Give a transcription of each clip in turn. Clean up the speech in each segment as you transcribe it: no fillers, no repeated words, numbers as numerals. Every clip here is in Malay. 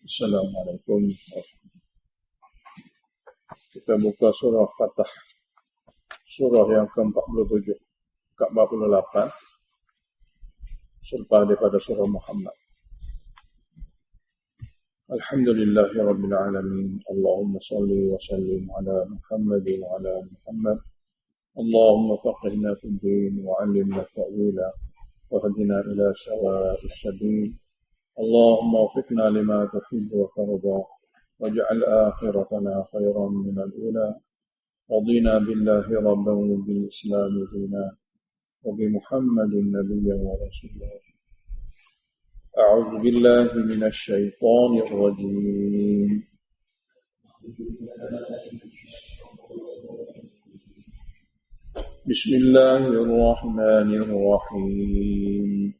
Assalamualaikum. Kita buka surah Fatah. Surah yang ke-47, ke-48. Selepas daripada surah Muhammad. Alhamdulillahi Rabbil Alamin. Allahumma salli wa sallim ala Muhammad wa ala Muhammad. Allahumma faqihna fid din wa 'allimna ta'wila wa hadina ila sawa'is sabil. اللهم وفقنا لما تحب وترضى واجعل آخرتنا خيرا من الأولى رضينا بالله ربا وبالإسلام دينا وبمحمد نبيا ورسولا أعوذ بالله من الشيطان الرجيم بسم الله الرحمن الرحيم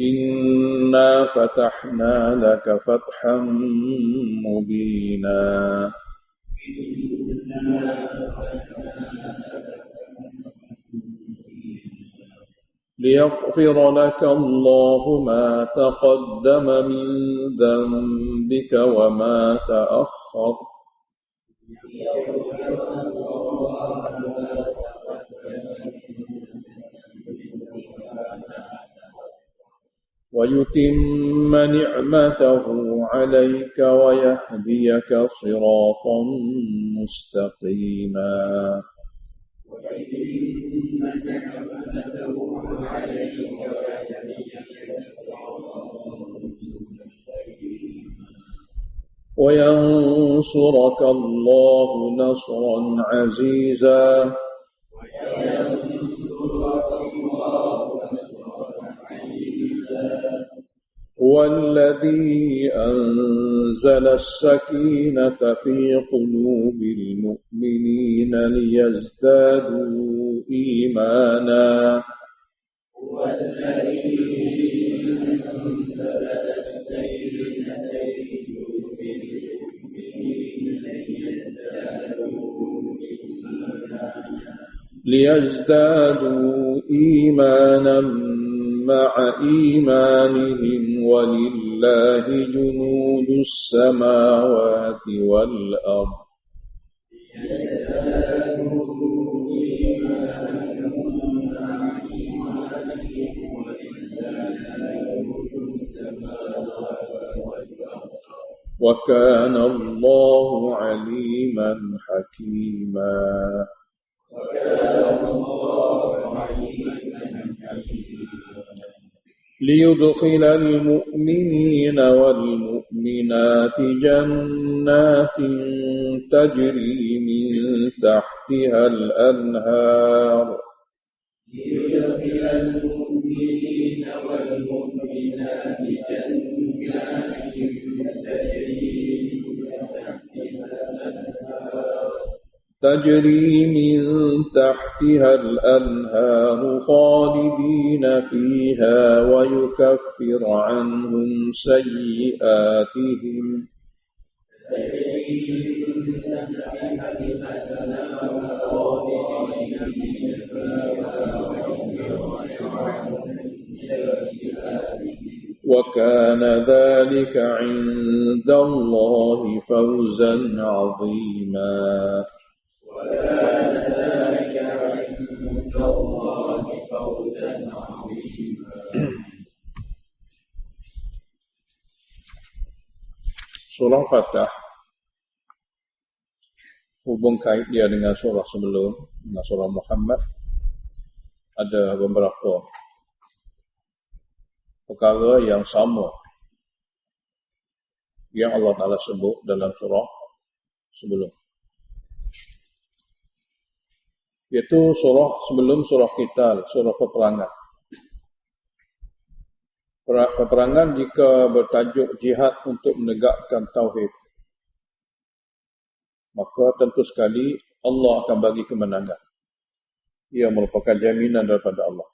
إنا فتحنا لك فتحا مبينا ليغفر لك الله ما تقدم من ذنبك وما تأخر ويتم نعمته عليك ويهديك صراطا مستقيما وينصرك الله نصرا عزيزا هو الذي أنزل السكينة في قلوب المؤمنين ليزدادوا إيمانا مع إيمانهم ولله جنود السماوات والأرض وكان الله عليما حكيما ليدخل المؤمنين والمؤمنات جنات تجري من تحتها الأنهار تجري من تحتها الأنهار خالدين فيها ويكفر عنهم سيئاتهم وكان ذلك عند الله فوزا عظيما Surah Fatah hubung kait dia dengan surah sebelum, dengan surah Muhammad, ada beberapa perkara yang sama yang Allah Ta'ala sebut dalam surah sebelum. Iaitu surah sebelum surah Qital, surah peperangan. Peperangan jika bertajuk jihad untuk menegakkan tauhid, maka tentu sekali Allah akan bagi kemenangan. Ia merupakan jaminan daripada Allah.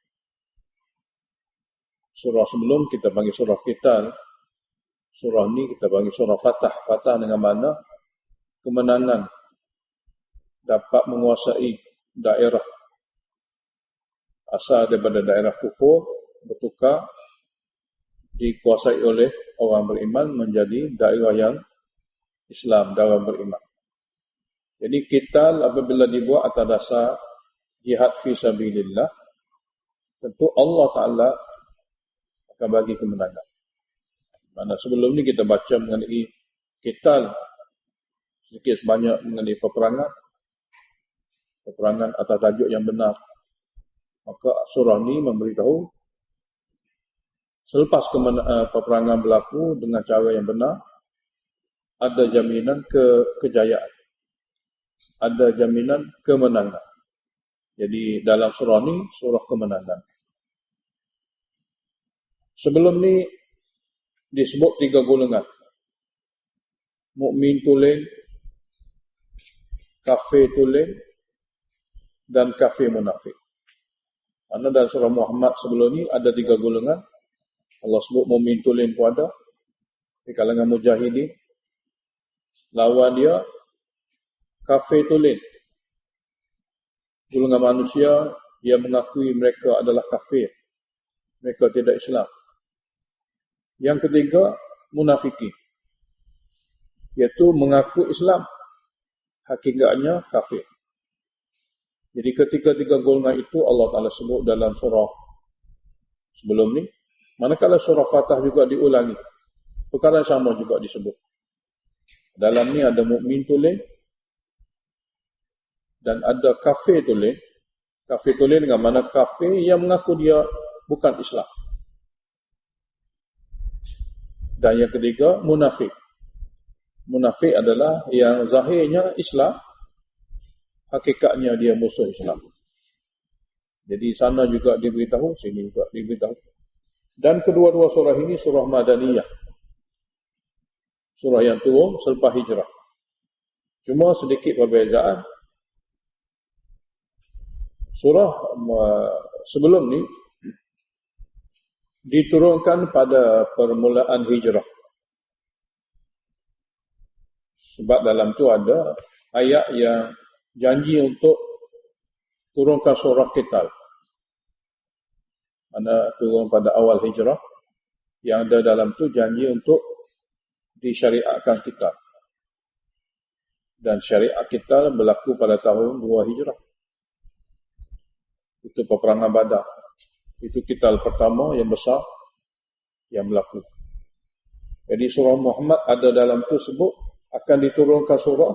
Surah sebelum kita panggil surah Qital, surah ni kita panggil surah Fatah. Fatah dengan mana? Kemenangan, dapat menguasai daerah asal daripada daerah kufur bertukar, dikuasai oleh orang beriman menjadi daerah yang Islam, daerah beriman. Jadi qital apabila dibuat atas dasar jihad fi sabilillah, tentu Allah Ta'ala akan bagi kemenangan. Mana sebelum ni kita baca mengenai qital sedikit sebanyak mengenai peperangan atas tajuk yang benar. Maka surah ni memberitahu selepas peperangan berlaku dengan cara yang benar, ada jaminan kejayaan, ada jaminan kemenangan. Jadi dalam surah ni surah kemenangan. Sebelum ni disebut 3 golongan. Mukmin tulen, kafir tulen, dan kafir munafik. Karena dalam surah Muhammad sebelum ni ada 3 golongan. Allah sebut mukmin tulen pun ada di kalangan mujahidin. Lawan dia kafir tulen. Golongan manusia yang mengakui mereka adalah kafir. Mereka tidak Islam. Yang ketiga, munafiki. Iaitu mengaku Islam, hakikatnya kafir. Jadi ketiga-tiga golongan itu Allah Ta'ala sebut dalam surah sebelum ni. Manakala surah Fatah juga diulangi, perkara sama juga disebut. Dalam ni ada mukmin tulen dan ada kafir tulen. Kafir tulen dengan mana kafir yang mengaku dia bukan Islam. Dan yang ketiga, munafik. Munafik adalah yang zahirnya Islam, hakikatnya dia musuh Islam. Jadi sana juga diberitahu, sini juga diberitahu. Dan kedua-dua surah ini surah Madaniyah. Surah yang turun selepas hijrah. Cuma sedikit perbezaan. Surah sebelum ni diturunkan pada permulaan hijrah. Sebab dalam tu ada ayat yang janji untuk turunkan surah qital. Mana turun pada awal hijrah. Yang ada dalam tu janji untuk disyariatkan qital. Dan syariat qital berlaku pada tahun 2 hijrah. Itu peperangan Badar. Itu qital pertama yang besar yang berlaku. Jadi surah Muhammad ada dalam tu sebut akan diturunkan surah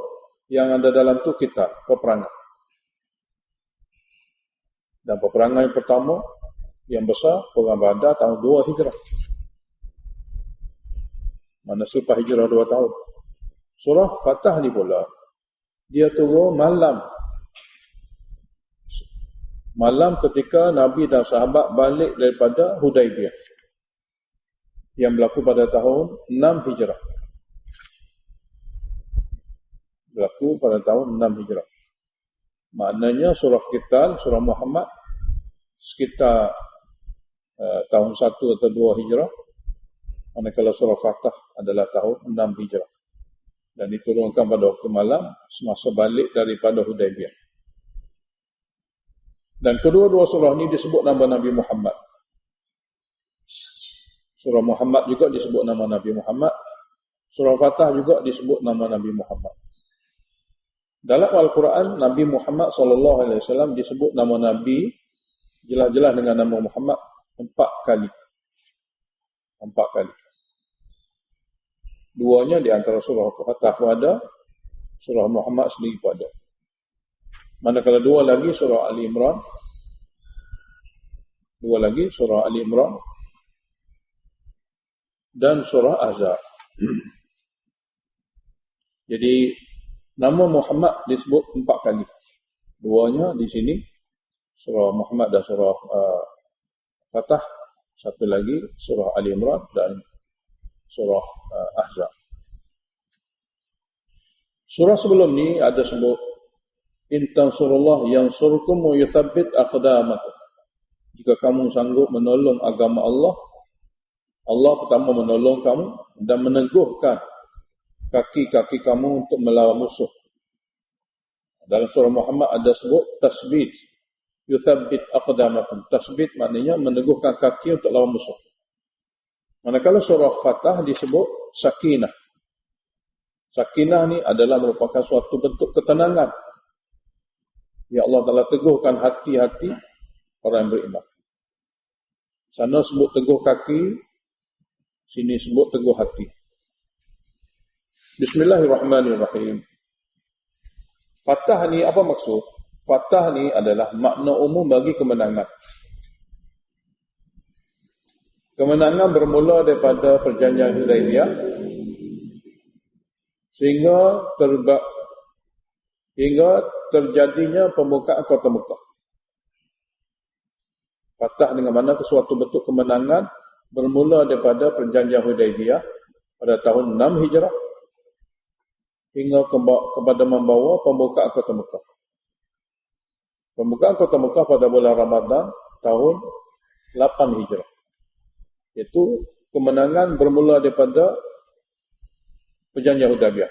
yang ada dalam tu qital, peperangan. Dan peperangan yang pertama yang besar, perang Badar tahun 2 hijrah. Mana selepas hijrah 2 tahun. Surah Fatah ni pula dia turun malam ketika Nabi dan sahabat balik daripada Hudaibiyah yang berlaku pada tahun 6 hijrah. Berlaku pada tahun 6 hijrah. Maknanya surah qital, surah Muhammad sekitar tahun 1 atau 2 hijrah. Manakala surah Fatah adalah tahun 6 hijrah. Dan diturunkan pada waktu malam semasa balik daripada Hudaibiyah. Dan kedua-dua surah ini disebut nama Nabi Muhammad. Surah Muhammad juga disebut nama Nabi Muhammad. Surah Fatah juga disebut nama Nabi Muhammad. Dalam Al-Quran, Nabi Muhammad SAW disebut nama Nabi jelas-jelas dengan nama Muhammad 4 kali. 4 kali. Duanya di antara surah Fatah pun ada, surah Muhammad sendiri pun ada. Manakala 2 lagi surah Ali Imran. 2 lagi surah Ali Imran dan surah Ahzab. Jadi nama Muhammad disebut 4 kali. 2-nya di sini surah Muhammad dan surah Fatah. Satu lagi surah Ali Imran dan surah Ahzab. Surah sebelum ni ada sebut in tansurullah yansurkum wa yuthabbit aqdamakum. Jika kamu sanggup menolong agama Allah, Allah pertama menolong kamu dan meneguhkan kaki-kaki kamu untuk melawan musuh. Dalam surah Muhammad ada sebut tasbit. yuthabbit aqdamakum. Tasbit maknanya meneguhkan kaki untuk lawan musuh. Manakala surah Fatah disebut sakinah. Sakinah ni adalah merupakan suatu bentuk ketenangan. Ya Allah Ta'ala teguhkan hati-hati orang yang beriman. Sana sebut teguh kaki, sini sebut teguh hati. Bismillahirrahmanirrahim. Fatah ni apa maksud? Fatah ni adalah makna umum bagi kemenangan. Kemenangan bermula daripada perjanjian Hudaibiyah sehingga terjadinya pembukaan kota Mekah. Fatah dengan mana suatu bentuk kemenangan bermula daripada perjanjian Hudaibiyah pada tahun 6 Hijrah hingga kepada membawa pembukaan kota Mekah. Pembukaan kota Mekah pada bulan Ramadan tahun 8 Hijrah. Iaitu kemenangan bermula daripada perjanjian Hudaibiyah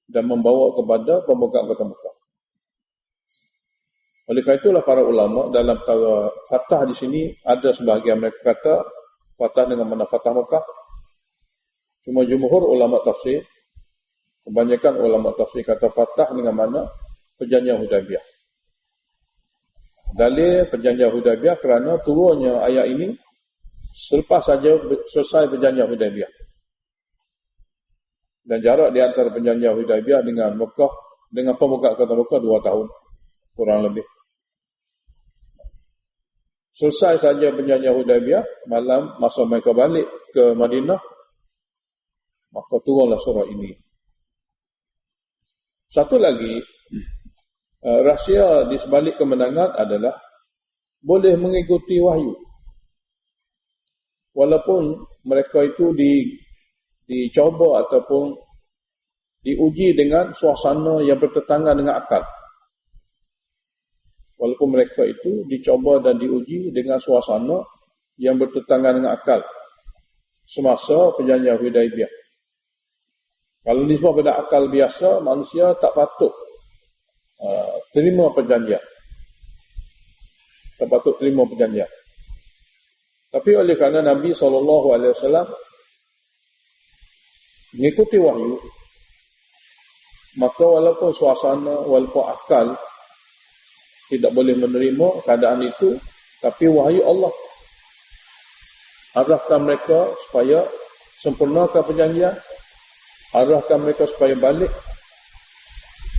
dan membawa kepada pembukaan kota Mekah. Oleh kerana itulah para ulama dalam perkara Fatah di sini ada sebahagian mereka kata Fatah dengan mana Fatah Mekah. Cuma jumhur ulama tafsir, kebanyakan ulama tafsir kata Fatah dengan mana perjanjian Hudaibiyah. Dalil perjanjian Hudaibiyah kerana turunnya ayat ini selepas saja selesai perjanjian Hudaibiyah. Dan jarak di antara perjanjian Hudaibiyah dengan Mekah, dengan pembukaan kota Mekah 2 tahun kurang lebih. Selesai saja perjanjian Hudaibiyah, malam masa mereka balik ke Madinah, maka turunlah surah ini. Satu lagi, rahsia di sebalik kemenangan adalah boleh mengikuti wahyu. Walaupun mereka itu dicoba ataupun diuji dengan suasana yang bertentangan dengan akal. Walaupun mereka itu dicoba dan diuji dengan suasana yang bertentangan dengan akal semasa perjanjian Hudaibiyah. Kalau disebut pada akal biasa, manusia tak patut terima perjanjian. Tak patut terima perjanjian. Tapi oleh kerana Nabi SAW mengikuti wahyu, maka walaupun suasana, walaupun akal tidak boleh menerima keadaan itu, tapi wahyu Allah arahkan mereka supaya sempurnakan perjanjian, arahkan mereka supaya balik.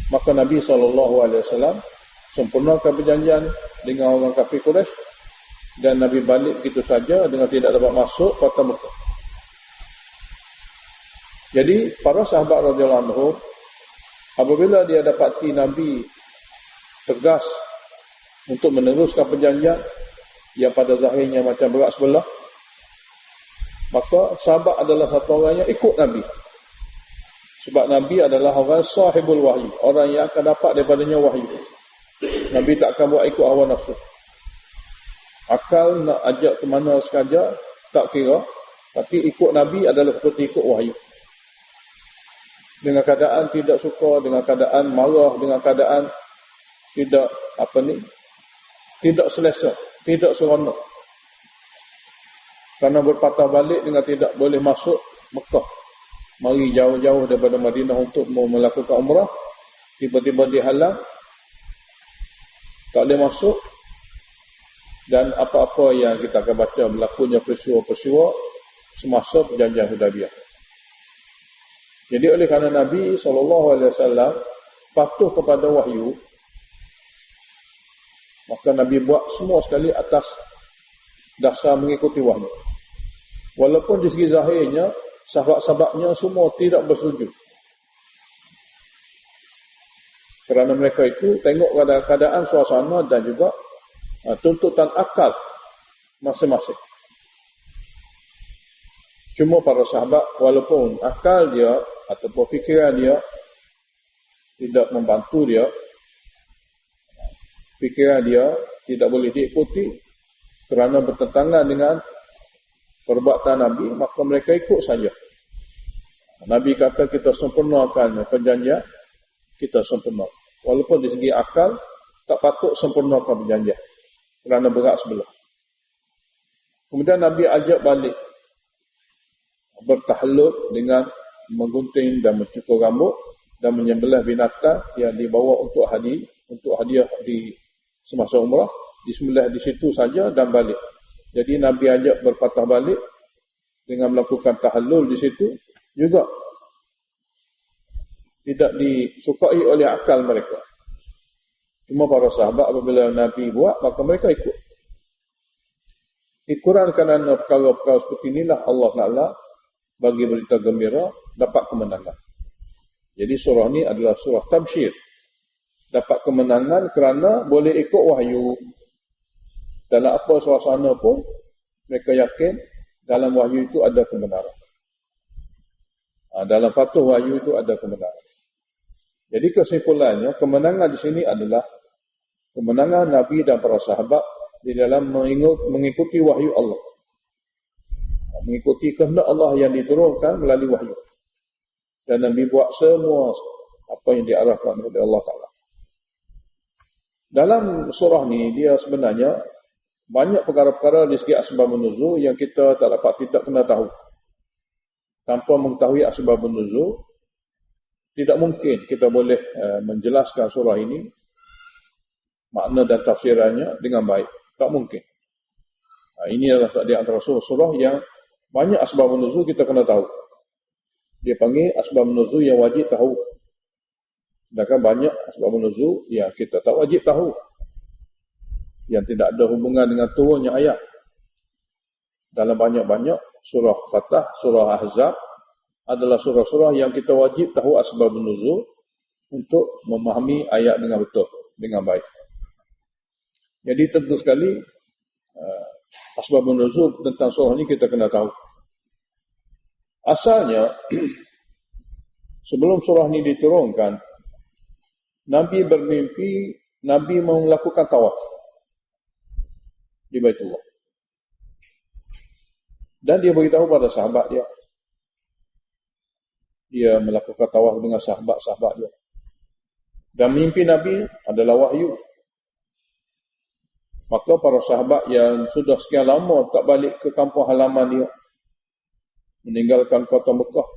Maka Nabi SAW sempurnakan perjanjian dengan orang kafir Quraisy dan Nabi balik begitu saja dengan tidak dapat masuk kota Mekah. Jadi para sahabat radhiyallahu anhum apabila dia dapati Nabi tegas untuk meneruskan perjanjian yang pada zahirnya macam berat sebelah, maka sahabat adalah satu orang yang ikut Nabi. Sebab Nabi adalah orang sahibul wahyu, orang yang akan dapat daripadanya wahyu. Nabi tak akan buat ikut hawa nafsu. Akal nak ajak ke mana sahaja tak kira, tapi ikut Nabi adalah seperti ikut wahyu. Dengan keadaan tidak suka, dengan keadaan marah, dengan keadaan tidak tidak selesa, tidak seronok. Karena berpatah balik dengan tidak boleh masuk Mekah. Mari jauh-jauh daripada Madinah untuk mau melakukan umrah, tiba-tiba dihalang, tak boleh masuk. Dan apa-apa yang kita akan baca berlakunya peristiwa-peristiwa semasa perjanjian Hudaibiyah. Jadi oleh kerana Nabi SAW patuh kepada wahyu, maka Nabi buat semua sekali atas dasar mengikuti wahyu. Walaupun di segi zahirnya sahabat-sahabatnya semua tidak bersetuju. Kerana mereka itu tengok keadaan suasana dan juga tuntutan akal masing-masing. Cuma para sahabat walaupun akal dia ataupun fikiran dia tidak membantu dia, fikiran dia tidak boleh diikuti kerana bertentangan dengan perbuatan Nabi, maka mereka ikut saja. Nabi kata kita sempurnakan perjanjian, kita sempurna. Walaupun di segi akal tak patut sempurnakan perjanjian kerana berat sebelah. Kemudian Nabi ajak balik bertahlul dengan menggunting dan mencukur rambut dan menyembelih binatang yang dibawa untuk hadiah di semasa umrah, disembelih di situ saja dan balik. Jadi Nabi ajak berpatah balik dengan melakukan tahallul di situ juga tidak disukai oleh akal mereka. Cuma para sahabat apabila Nabi buat, maka mereka ikut. Ikuran kerana perkara-perkara seperti inilah Allah Ta'ala bagi berita gembira dapat kemenangan. Jadi surah ni adalah surah tabsyir. Dapat kemenangan kerana boleh ikut wahyu. Dalam apa suasana pun mereka yakin dalam wahyu itu ada kebenaran. Dalam patuh wahyu itu ada kebenaran. Jadi kesimpulannya, kemenangan di sini adalah kemenangan Nabi dan para sahabat di dalam mengikuti wahyu Allah. Mengikuti kehendak Allah yang diturunkan melalui wahyu. Dan Nabi buat semua apa yang diarahkan oleh Allah Ta'ala. Dalam surah ni, dia sebenarnya banyak perkara-perkara di segi asbabun nuzul yang kita tidak kena tahu. Tanpa mengetahui asbabun nuzul, tidak mungkin kita boleh menjelaskan surah ini, makna dan tafsirannya dengan baik. Tak mungkin. Ini adalah di antara surah yang banyak asbabun nuzul kita kena tahu. Dia panggil asbabun nuzul yang wajib tahu. Sedangkan banyak asbabun nuzul yang kita tak wajib tahu, yang tidak ada hubungan dengan turunnya ayat. Dalam banyak-banyak surah Fatah, surah Ahzab adalah surah-surah yang kita wajib tahu asbabun nuzul untuk memahami ayat dengan betul, dengan baik. Jadi tentu sekali asbabun nuzul tentang surah ini kita kena tahu. Asalnya sebelum surah ini diturunkan, Nabi bermimpi Nabi melakukan tawaf di Baitullah. Dan dia beritahu pada sahabat dia. Dia melakukan tawaf dengan sahabat-sahabat dia. Dan mimpi Nabi adalah wahyu. Maka para sahabat yang sudah sekian lama tak balik ke kampung halaman dia, meninggalkan kota Mekah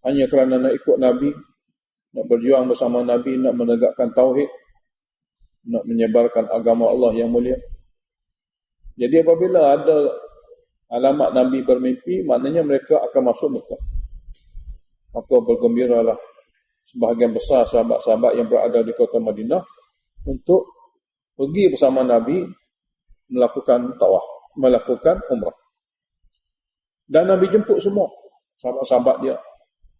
hanya kerana nak ikut Nabi, nak berjuang bersama Nabi, nak menegakkan tauhid, nak menyebarkan agama Allah yang mulia. Jadi apabila ada alamat Nabi bermimpi, maknanya mereka akan masuk Mekah. Maka bergembiralah sebahagian besar sahabat-sahabat yang berada di kota Madinah untuk pergi bersama Nabi melakukan tawaf, melakukan umrah. Dan Nabi jemput semua sahabat-sahabat dia,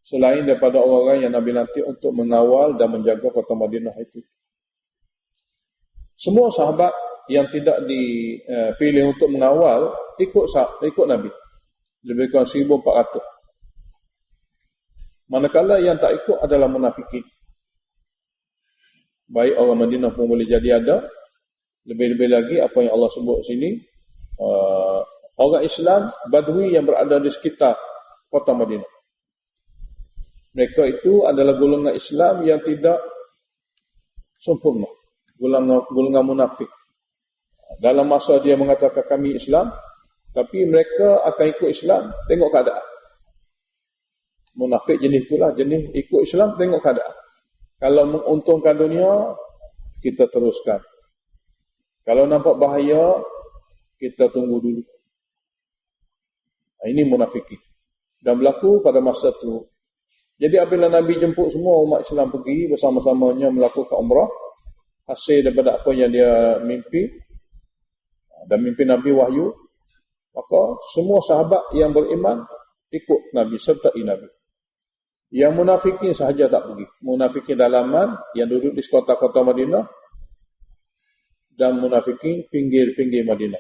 selain daripada orang-orang yang Nabi lantik untuk mengawal dan menjaga kota Madinah itu. Semua sahabat yang tidak dipilih untuk mengawal ikut Nabi. Lebih kurang 1,400. Manakala yang tak ikut adalah munafikin. Baik orang Madinah pun boleh jadi ada. Lebih-lebih lagi apa yang Allah sebut sini, orang Islam Badui yang berada di sekitar kota Madinah. Mereka itu adalah golongan Islam yang tidak sempurna, golongan munafik. Dalam masa dia mengatakan kami Islam, tapi mereka akan ikut Islam tengok keadaan. Munafik jenis itulah, jenis ikut Islam tengok keadaan. Kalau menguntungkan dunia, kita teruskan. Kalau nampak bahaya, kita tunggu dulu. Ini munafikin. Dan berlaku pada masa itu. Jadi apabila Nabi jemput semua umat Islam pergi bersama-samanya melakukan umrah, hasil daripada apa yang dia mimpi, dan mimpi Nabi wahyu, maka semua sahabat yang beriman ikut Nabi, sertai Nabi. Yang munafikin sahaja tak pergi. Munafikin dalaman yang duduk di kota-kota Madinah, dan munafikin pinggir-pinggir Madinah,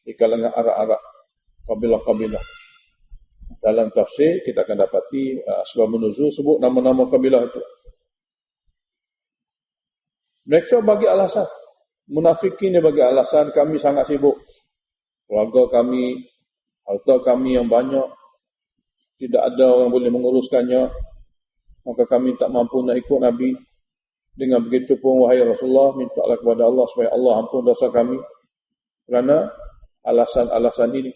di kalangan Arab-Arab, kabilah-kabilah. Dalam tafsir kita akan dapati asbabun nuzul sebut nama-nama kabilah itu. Mereka bagi alasan. Munafikin dia bagi alasan, kami sangat sibuk. Keluarga kami, harta kami yang banyak, tidak ada orang boleh menguruskannya, maka kami tak mampu nak ikut Nabi. Dengan begitu pun, wahai Rasulullah, mintalah kepada Allah supaya Allah ampun dosa kami kerana alasan-alasan ini.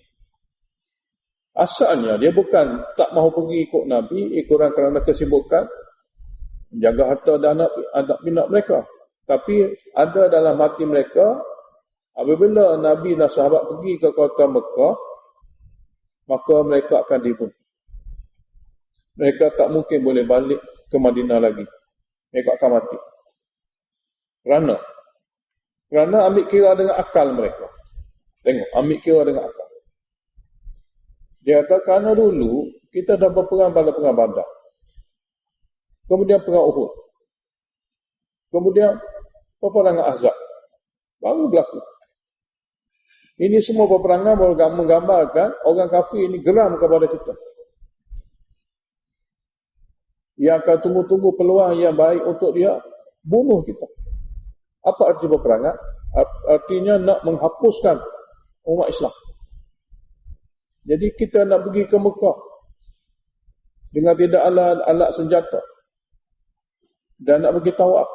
Asalnya dia bukan tak mahu pergi ikut Nabi, ikut kerana kesibukan menjaga harta dan anak pinak mereka. Tapi ada dalam hati mereka, apabila Nabi dan sahabat pergi ke kota Mekah, maka mereka akan dibunuh. Mereka tak mungkin boleh balik ke Madinah lagi. Mereka akan mati. Kerana ambil kira dengan akal mereka. Tengok, ambil kira dengan akal. Dia kata, kerana dulu kita dah berperang pada perang Badar. Kemudian perang Uhud. Kemudian peperangan Ahzab. Baru berlaku. Ini semua peperangan menggambarkan orang kafir ini geram kepada kita. Yang akan tunggu-tunggu peluang yang baik untuk dia bunuh kita. Apa arti peperangan? Artinya nak menghapuskan umat Islam. Jadi kita nak pergi ke Mekah dengan tidak alat senjata dan nak pergi tawaf.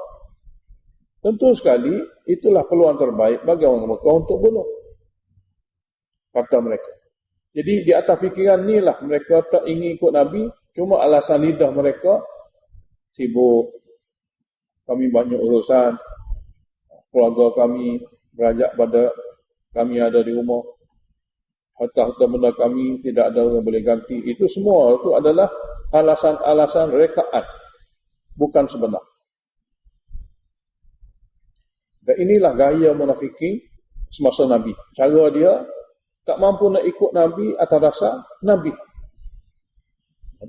Tentu sekali itulah peluang terbaik bagi orang Mekah untuk bunuh, kata mereka. Jadi di atas fikiran inilah mereka tak ingin ikut Nabi, cuma alasan lidah mereka sibuk, kami banyak urusan, keluarga kami berajak pada kami ada di rumah, harta-harta benda kami tidak ada yang boleh ganti. Itu semua itu adalah alasan-alasan rekaan, bukan sebenar. Dan inilah gaya munafikin semasa Nabi. Cara dia tak mampu nak ikut Nabi atas dasar Nabi.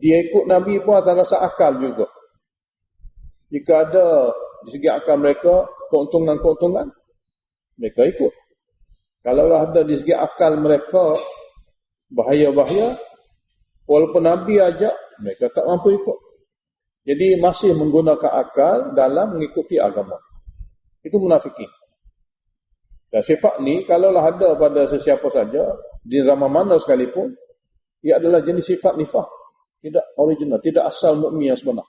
Dia ikut Nabi pun atas dasar akal juga. Jika ada di segi akal mereka keuntungan-keuntungan, mereka ikut. Kalaulah ada di segi akal mereka bahaya-bahaya, walaupun Nabi ajak, mereka tak mampu ikut. Jadi masih menggunakan akal dalam mengikuti agama. Itu munafikin. Dan sifat ni kalaulah ada pada sesiapa saja, di zaman mana sekalipun, ia adalah jenis sifat nifah. Tidak original, tidak asal mukmin yang sebenar.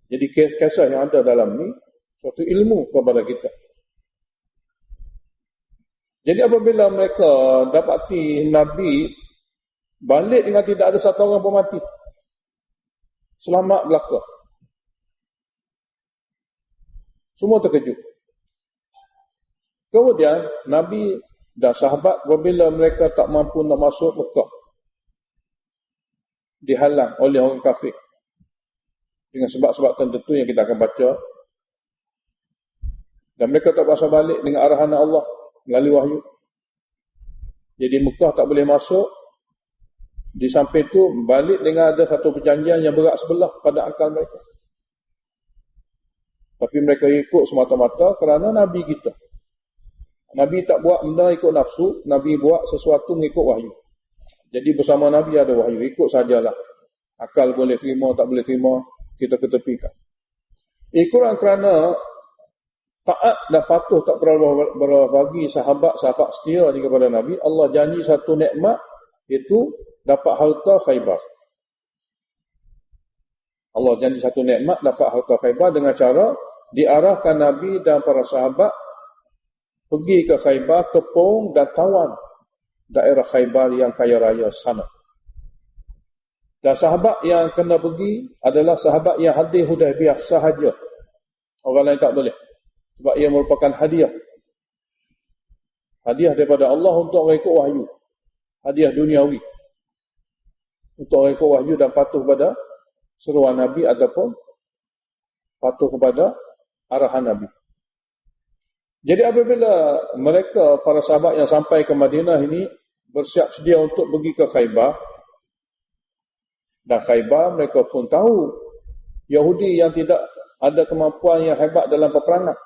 Jadi kisah yang ada dalam ni, suatu ilmu kepada kita. Jadi apabila mereka dapati Nabi balik dengan tidak ada satu orang pun mati, selamat belaka, semua terkejut. Kemudian Nabi dan sahabat apabila mereka tak mampu nak masuk Mekah, dihalang oleh orang kafir dengan sebab-sebab tertentu yang kita akan baca, dan mereka tak pasal balik dengan arahan Allah melalui wahyu. Jadi Mekah tak boleh masuk. Di samping itu balik dengan ada satu perjanjian yang berat sebelah pada akal mereka. Tapi mereka ikut semata-mata kerana Nabi kita. Nabi tak buat benda ikut nafsu, Nabi buat sesuatu mengikut wahyu. Jadi bersama Nabi ada wahyu, ikut sajalah. Akal boleh terima, tak boleh terima, kita ketepikan. Ikut kerana taat dan patuh tak berbagi sahabat-sahabat setia ni kepada Nabi, Allah janji satu nikmat, itu dapat harta Khaybar. Allah janji satu nikmat dapat harta Khaybar dengan cara diarahkan Nabi dan para sahabat pergi ke Khaybar, kepung dan tawan daerah Khaybar yang kaya raya sana. Dan sahabat yang kena pergi adalah sahabat yang hadir Hudaibiyah sahaja. Orang lain tak boleh. Sebab ia merupakan hadiah. Hadiah daripada Allah untuk orang ikut wahyu. Hadiah duniawi. Untuk orang ikut wahyu dan patuh pada seruan Nabi ataupun patuh kepada arahan Nabi. Jadi apabila mereka, para sahabat yang sampai ke Madinah ini, bersiap sedia untuk pergi ke Khaybar, dan Khaybar mereka pun tahu Yahudi yang tidak ada kemampuan yang hebat dalam peperangan.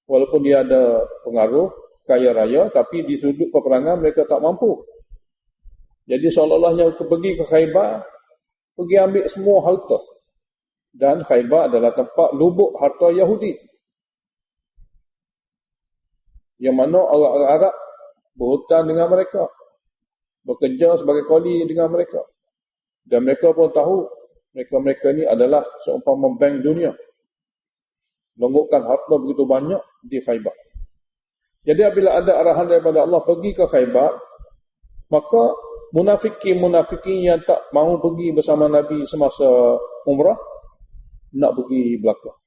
Walaupun dia ada pengaruh, kaya raya, tapi di sudut peperangan mereka tak mampu. Jadi seolah-olahnya pergi ke Khaybar, pergi ambil semua harta. Dan Khaybar adalah tempat lubuk harta Yahudi. Yang mana orang Arab berhutang dengan mereka, bekerja sebagai kuli dengan mereka. Dan mereka pun tahu, mereka-mereka ni adalah seumpama bank dunia. Longgokkan harta begitu banyak di Khaybar. Jadi apabila ada arahan daripada Allah pergi ke Khaybar, maka munafikin yang tak mahu pergi bersama Nabi semasa umrah, nak pergi belakang.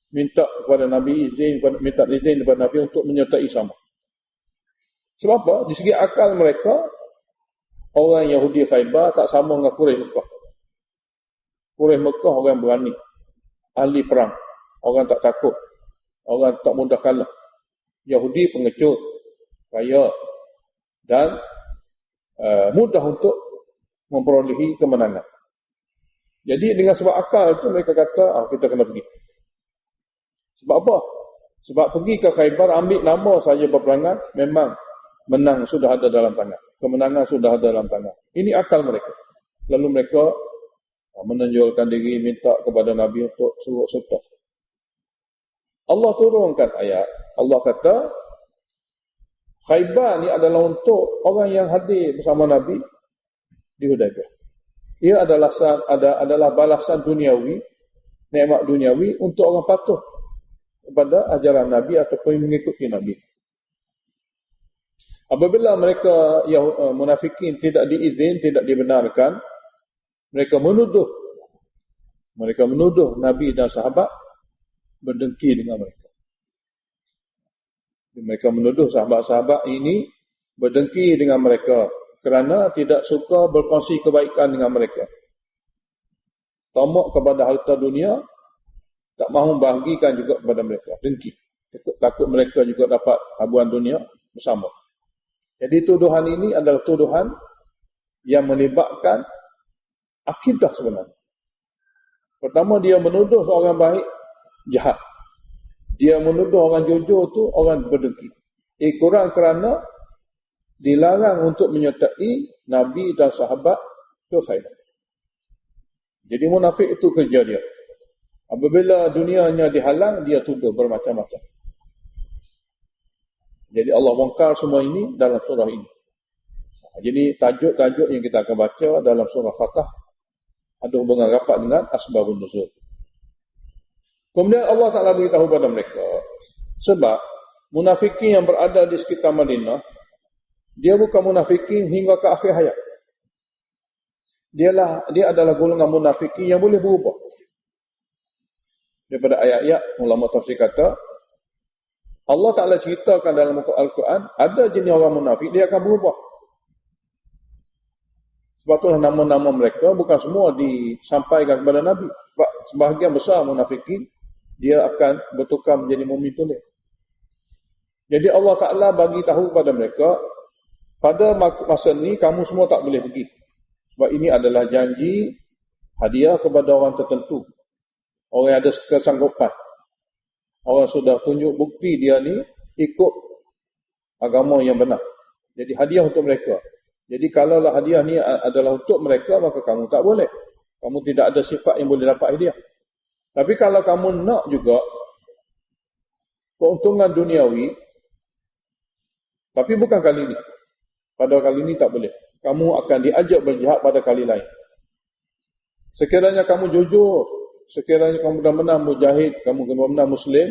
Minta kepada Nabi minta izin kepada Nabi untuk menyertai sama. Sebab apa? Di segi akal mereka, orang Yahudi Khaybar tak sama dengan Quraisy Mekah. Quraisy Mekah orang berani, ahli perang, orang tak takut, orang tak mudah kalah. Yahudi pengecut, kaya dan mudah untuk memperolehi kemenangan. Jadi dengan sebab akal itu mereka kata, kita kena pergi. Sebab apa? Sebab pergi ke Khaybar, ambil nama saja peperangan, memang menang sudah ada dalam tangan. Kemenangan sudah ada dalam tangan. Ini akal mereka. Lalu mereka menonjolkan diri, minta kepada Nabi untuk suruh serta. Allah turunkan ayat. Allah kata, Khaybar ni adalah untuk orang yang hadir bersama Nabi di Hudaybiyah. Ia adalah balasan duniawi, nikmat duniawi untuk orang patuh kepada ajaran Nabi ataupun mengikuti Nabi. Apabila mereka munafikin tidak diizin, tidak dibenarkan, mereka menuduh Nabi dan sahabat berdengki dengan mereka. Mereka menuduh sahabat-sahabat ini berdengki dengan mereka kerana tidak suka berkongsi kebaikan dengan mereka. Tamak kepada harta dunia, tak mahu bahagikan juga kepada mereka. Dengki. Takut mereka juga dapat habuan dunia bersama. Jadi tuduhan ini adalah tuduhan yang melibatkan akidah sebenarnya. Pertama, dia menuduh orang baik jahat. Dia menuduh orang jujur tu orang berdengki. Kurang kerana dilarang untuk menyertai Nabi dan sahabat ke Khaybar. Jadi munafik itu kerja dia. Apabila dunianya dihalang, dia tuduh bermacam-macam. Jadi Allah bongkar semua ini dalam surah ini. Jadi tajuk-tajuk yang kita akan baca dalam surah Fatah ada hubungan rapat dengan asbabun nuzul. Kemudian Allah Ta'ala beritahu kepada mereka, sebab munafikin yang berada di sekitar Madinah, dia bukan munafikin hingga ke akhir hayat. Dia adalah golongan munafikin yang boleh berubah. Daripada ayat-ayat ulama tafsir kata, Allah Ta'ala ceritakan dalam Al-Quran, ada jenis orang munafik, dia akan berubah. Sebab itulah nama-nama mereka bukan semua disampaikan kepada Nabi. Sebab sebahagian besar munafikin, dia akan bertukar menjadi mukmin tulen. Jadi Allah Ta'ala bagi tahu kepada mereka, pada masa ini kamu semua tak boleh pergi. Sebab ini adalah janji hadiah kepada orang tertentu. Orang yang ada kesanggupan. Orang sudah tunjuk bukti dia ni ikut agama yang benar. Jadi hadiah untuk mereka. Jadi kalaulah hadiah ni adalah untuk mereka, maka kamu tak boleh. Kamu tidak ada sifat yang boleh dapat hadiah. Tapi kalau kamu nak juga keuntungan duniawi, tapi bukan kali ini. Pada kali ini tak boleh. Kamu akan diajak berjihad pada kali lain. Sekiranya kamu jujur, sekiranya kamu benar-benar mujahid, kamu benar-benar Muslim,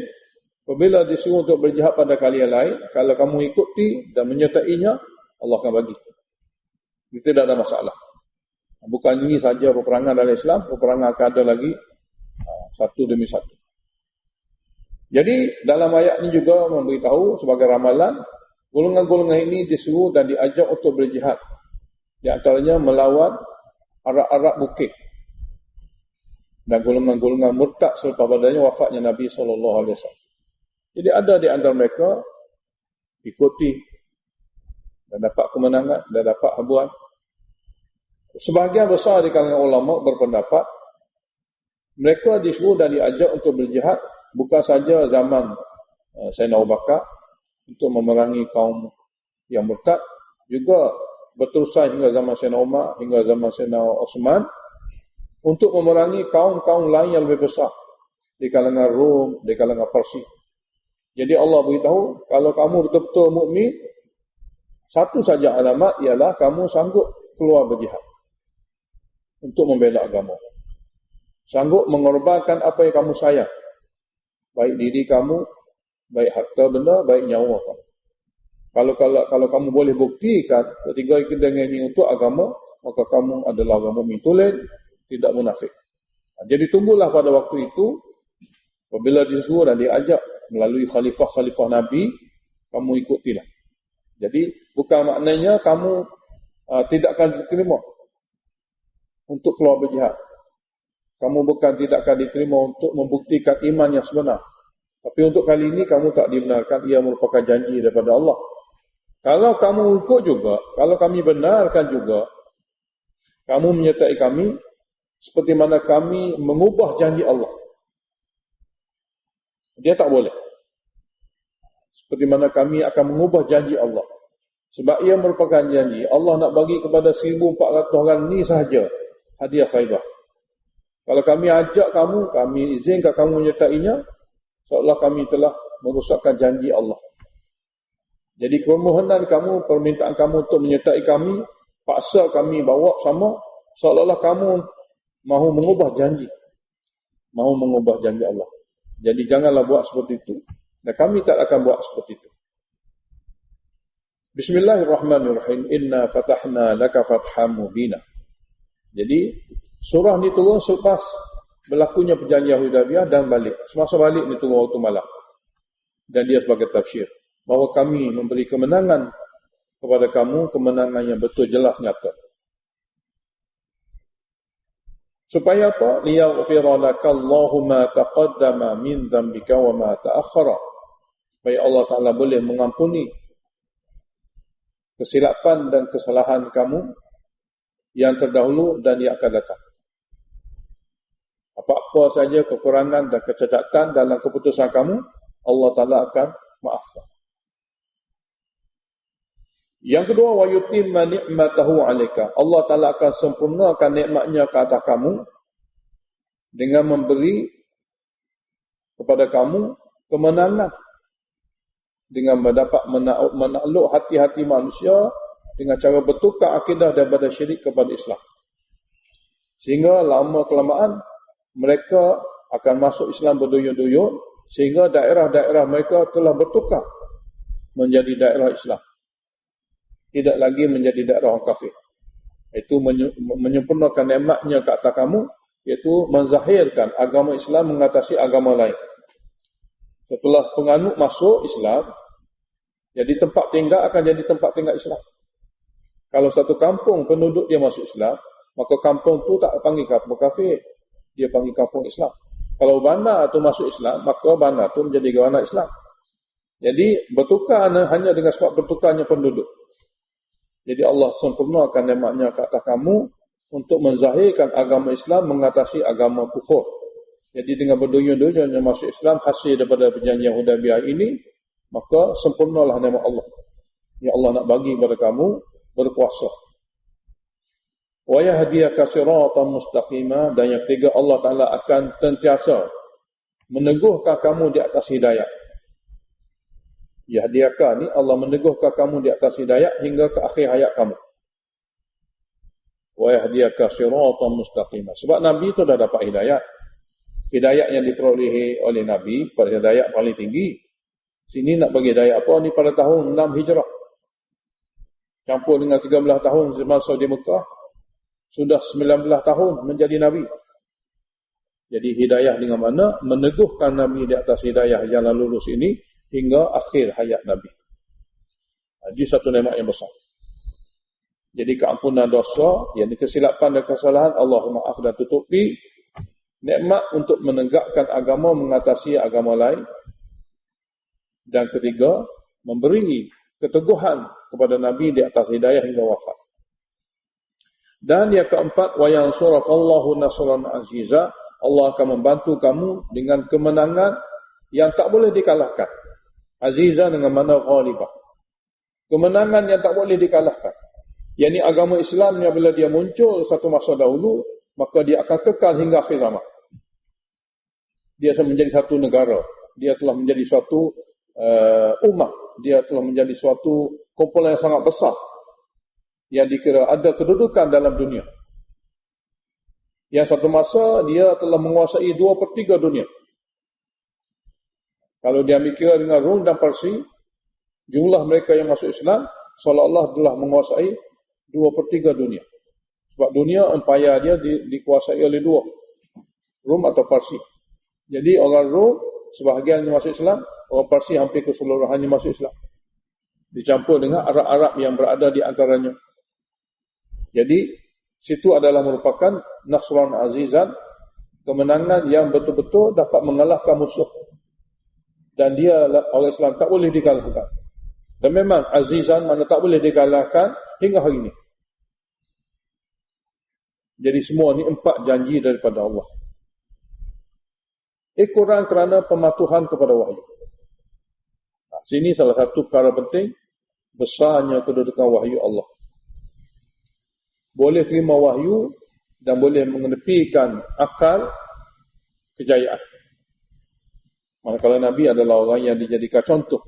apabila disuruh untuk berjihad pada kali yang lain, kalau kamu ikuti dan menyertainya, Allah akan bagi. Itu tidak ada masalah. Bukan ini saja peperangan dalam Islam, peperangan akan ada lagi satu demi satu. Jadi dalam ayat ini juga memberitahu sebagai ramalan, golongan-golongan ini disuruh dan diajak untuk berjihad. Di antaranya melawan Arab-Arab bukit. Dan golongan-golongan murtad selepas padanya wafatnya Nabi SAW. Jadi ada di antara mereka ikuti dan dapat kemenangan dan dapat habuan. Sebahagian besar di kalangan ulama berpendapat mereka disuruh dan diajak untuk berjihad bukan saja zaman Sayyidina Abu Bakar untuk memerangi kaum yang murtad, juga berterusan hingga zaman Sayyidina Umar, hingga zaman Sayyidina Osman, untuk memerangi kaum-kaum lain yang lebih besar di kalangan Rom, di kalangan Parsi. Jadi Allah beritahu, kalau kamu betul-betul mukmin, satu saja alamat ialah kamu sanggup keluar berjihad untuk membela agama. Sanggup mengorbankan apa yang kamu sayang. Baik diri kamu, baik harta benda, baik nyawa kamu. Kalau kamu boleh buktikan ketiga dengan ini untuk agama, maka kamu adalah orang mukmin tulen, tidak munafik. Jadi tunggulah pada waktu itu, apabila disuruh dan diajak melalui khalifah-khalifah Nabi, kamu ikutilah. Jadi bukan maknanya kamu tidak akan diterima untuk keluar berjihad. Kamu bukan tidak akan diterima untuk membuktikan iman yang sebenar. Tapi untuk kali ini kamu tak dibenarkan, ia merupakan janji daripada Allah. Kalau kamu ikut juga, kalau kami benarkan juga, kamu menyertai kami seperti mana kami mengubah janji Allah. Dia tak boleh. Seperti mana kami akan mengubah janji Allah. Sebab ia merupakan janji. Allah nak bagi kepada 1,400 orang ni sahaja hadiah Khaibah. Kalau kami ajak kamu, kami izinkan kamu menyertainya, seolah kami telah merosakkan janji Allah. Jadi permohonan kamu, permintaan kamu untuk menyertai kami, paksa kami bawa sama, seolah-olah kamu mahu mengubah janji. Mahu mengubah janji Allah. Jadi janganlah buat seperti itu. Dan kami tak akan buat seperti itu. Bismillahirrahmanirrahim. Inna fatahna laka fatham mubina. Jadi surah ni turun selepas berlakunya perjanjian Hudaybiyah dan balik. Semasa balik ni turun waktu malam. Dan dia sebagai tafsir. Bahawa kami memberi kemenangan kepada kamu, kemenangan yang betul jelas nyata. Supaya apa? Liyaghfira lakallahu ma taqaddama min dhanbika wa ma ta'akhkhara. Supaya Allah Ta'ala boleh mengampuni kesilapan dan kesalahan kamu yang terdahulu dan yang akan datang. Apa-apa saja kekurangan dan kecacatan dalam keputusan kamu, Allah Ta'ala akan maafkan. Yang kedua, wa yutimma ni'matahu 'alaika. Allah Ta'ala akan sempurnakan nikmatnya ke atas kamu dengan memberi kepada kamu kemenangan, dengan mendapat menakluk hati-hati manusia dengan cara bertukar akidah daripada syirik kepada Islam. Sehingga lama kelamaan mereka akan masuk Islam berduyun-duyun, sehingga daerah-daerah mereka telah bertukar menjadi daerah Islam. Tidak lagi menjadi daerah orang kafir. Itu menyempurnakan nikmatnya ke atas kamu, iaitu menzahirkan agama Islam mengatasi agama lain. Setelah penganut masuk Islam, jadi tempat tinggal akan jadi tempat tinggal Islam. Kalau satu kampung penduduk dia masuk Islam, maka kampung tu tak panggil kampung kafir, dia panggil kampung Islam. Kalau bandar tu masuk Islam, maka bandar tu menjadi bandar Islam. Jadi bertukar hanya dengan sebab bertukarnya penduduk. Jadi Allah sempurnakan nikmatnya ke atas kamu untuk menzahirkan agama Islam mengatasi agama kufur. Jadi dengan berduyun-duyun yang masuk Islam hasil daripada perjanjian Hudaybiyah ini, maka sempurnalah nikmat Allah yang Allah nak bagi kepada kamu berkuasa. Wa yahdiyaka siratan mustaqima. Dan yang ketiga, Allah Ta'ala akan sentiasa meneguhkan kamu di atas hidayah. Yahdiyaka ni Allah meneguhkan kamu di atas hidayah hingga ke akhir hayat kamu. Wa yahdiyaka siratan mustaqima. Sebab Nabi itu dah dapat hidayah. Hidayah yang diperolehi oleh Nabi pada hidayah paling tinggi. Sini nak bagi hidayah apa ni pada tahun 6 Hijrah. Campur dengan 13 tahun semasa di Mekah, sudah 19 tahun menjadi Nabi. Jadi hidayah dengan mana? Meneguhkan Nabi di atas hidayah jalan lurus ini hingga akhir hayat Nabi. Jadi satu nikmat yang besar. Jadi keampunan dosa, yang kesilapan dan kesalahan Allah maaf dan tutupi. Nikmat untuk menegakkan agama mengatasi agama lain. Dan ketiga, memberi keteguhan kepada Nabi di atas hidayah hingga wafat. Dan yang keempat, wa yansurakallahu nasran aziza. Allah akan membantu kamu dengan kemenangan yang tak boleh dikalahkan. Aziza dengan mana ghalibah. Kemenangan yang tak boleh dikalahkan. Yang ini agama Islam yang bila dia muncul satu masa dahulu, maka dia akan kekal hingga akhir zaman. Dia akan menjadi satu negara. Dia telah menjadi suatu umat. Dia telah menjadi suatu kumpulan yang sangat besar yang dikira ada kedudukan dalam dunia. Yang satu masa dia telah menguasai 2/3 dunia. Kalau dia ambil kira dengan Rom dan Parsi, jumlah mereka yang masuk Islam seolah-olah telah menguasai 2/3 dunia. Sebab dunia empayar dia dikuasai oleh dua, Rom atau Parsi. Jadi orang Rom sebahagiannya masuk Islam, orang Parsi hampir keseluruhannya masuk Islam. Dicampur dengan Arab-Arab yang berada di antaranya. Jadi situ adalah merupakan Nasran Azizan, kemenangan yang betul-betul dapat mengalahkan musuh. Dan dia orang Islam tak boleh dikalahkan. Dan memang Azizan mana tak boleh dikalahkan hingga hari ini. Jadi semua ni 4 janji daripada Allah. Kurang kerana pematuhan kepada wahyu. Sini salah satu perkara penting, besarnya kedudukan wahyu Allah. Boleh terima wahyu dan boleh mengenepikan akal kejayaan. Manakala Nabi adalah orang yang dijadikan contoh.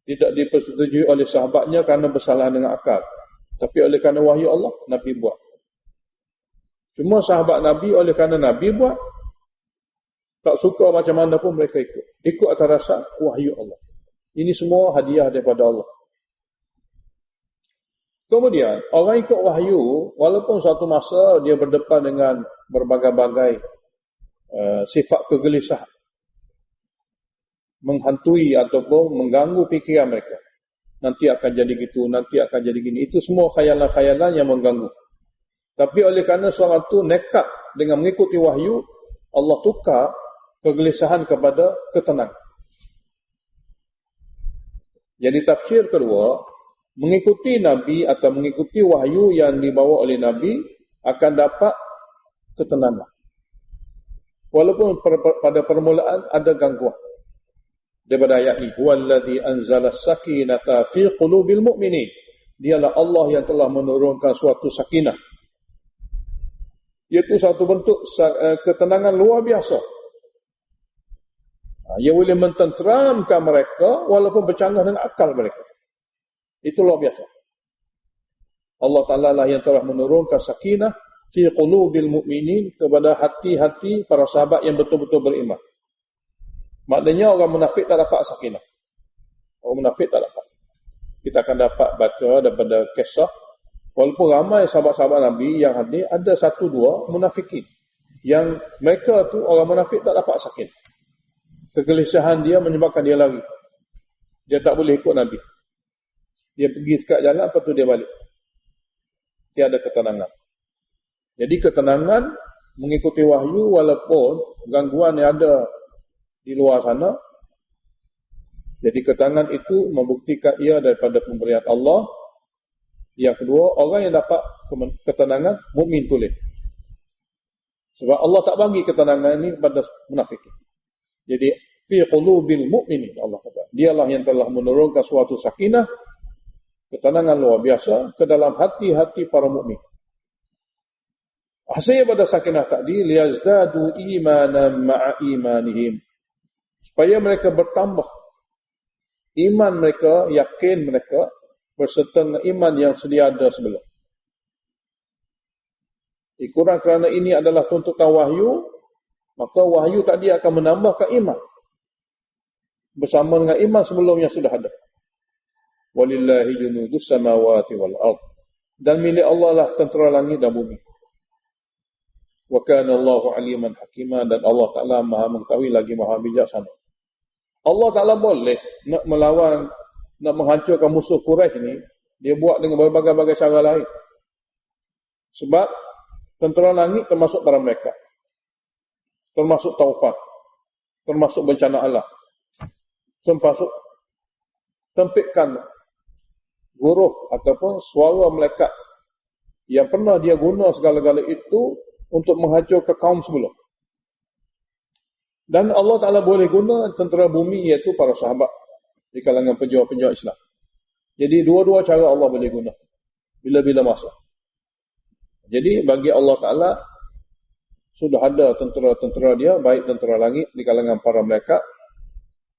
Tidak dipersetujui oleh sahabatnya kerana bersalah dengan akal. Tapi oleh kerana wahyu Allah, Nabi buat. Cuma sahabat Nabi oleh kerana Nabi buat, tak suka macam mana pun mereka ikut. Ikut atas rasa wahyu Allah. Ini semua hadiah daripada Allah. Kemudian, orang ikut wahyu, walaupun suatu masa dia berdepan dengan berbagai-bagai sifat kegelisahan, menghantui ataupun mengganggu fikiran mereka. Nanti akan jadi gitu, nanti akan jadi gini. Itu semua khayalan-khayalan yang mengganggu. Tapi oleh kerana seorang itu nekat dengan mengikuti wahyu, Allah tukar kegelisahan kepada ketenangan. Jadi tafsir kedua, mengikuti Nabi atau mengikuti wahyu yang dibawa oleh Nabi akan dapat ketenangan. Walaupun pada permulaan ada gangguan. Daripada ayat ini, huwallazi anzala as-sakinata fi qulubil mu'minin. Dialah Allah yang telah menurunkan suatu sakinah. Iaitu satu bentuk ketenangan luar biasa. Ia boleh mententeramkan mereka walaupun bercanggah dengan akal mereka. Itu luar biasa. Allah Ta'ala lah yang telah menurunkan sakinah fi qulubil mu'minin kepada hati-hati para sahabat yang betul-betul beriman. Maknanya orang munafik tak dapat sakinah. Orang munafik tak dapat. Kita akan dapat baca daripada kisah, walaupun ramai sahabat-sahabat Nabi yang hadir, ada 1-2 munafikin. Yang mereka tu orang munafik tak dapat sakinah. Kegelisahan dia menyebabkan dia lari. Dia tak boleh ikut Nabi. Dia pergi sekat jalan, lepas tu dia balik. Dia ada ketenangan. Jadi ketenangan mengikuti wahyu walaupun gangguan yang ada di luar sana. Jadi ketenangan itu membuktikan ia daripada pemberian Allah. Yang kedua, orang yang dapat ketenangan, mukmin tulen. Sebab Allah tak bagi ketenangan ini kepada munafik. Jadi fi qulubil mu'minin, Allah kata. Dialah yang telah menurunkan suatu sakinah, ketenangan luar biasa ke dalam hati-hati para mukmin. Hasil pada sakinah tadi, liyazdadu imanan ma'a imanihim. Supaya mereka bertambah. Iman mereka, yakin mereka, berserta dengan iman yang sedia ada sebelum. Kurang kerana ini adalah tuntutan wahyu, maka wahyu tadi akan menambahkan iman. Bersama dengan iman sebelum yang sudah ada. Walillahi junudus samawati wal ard. Dan milik Allah lah tentera langit dan bumi. Wa kana Allahu aliman hakima, dan Allah Ta'ala maha mengetahui lagi maha bijaksana. Allah Ta'ala boleh nak melawan, nak menghancurkan musuh Quraisy ni, dia buat dengan berbagai-bagai cara lain. Sebab tentera langit termasuk para mereka. Termasuk taufan. Termasuk bencana alam. Termasuk tempitkan guruh ataupun suara malaikat yang pernah dia guna segala-gala itu untuk menghancurkan kaum sebelum. Dan Allah Ta'ala boleh guna tentera bumi, iaitu para sahabat di kalangan pejuang-pejuang Islam. Jadi dua-dua cara Allah boleh guna bila-bila masa. Jadi bagi Allah Ta'ala sudah ada tentera-tentera dia, baik tentera langit di kalangan para malaikat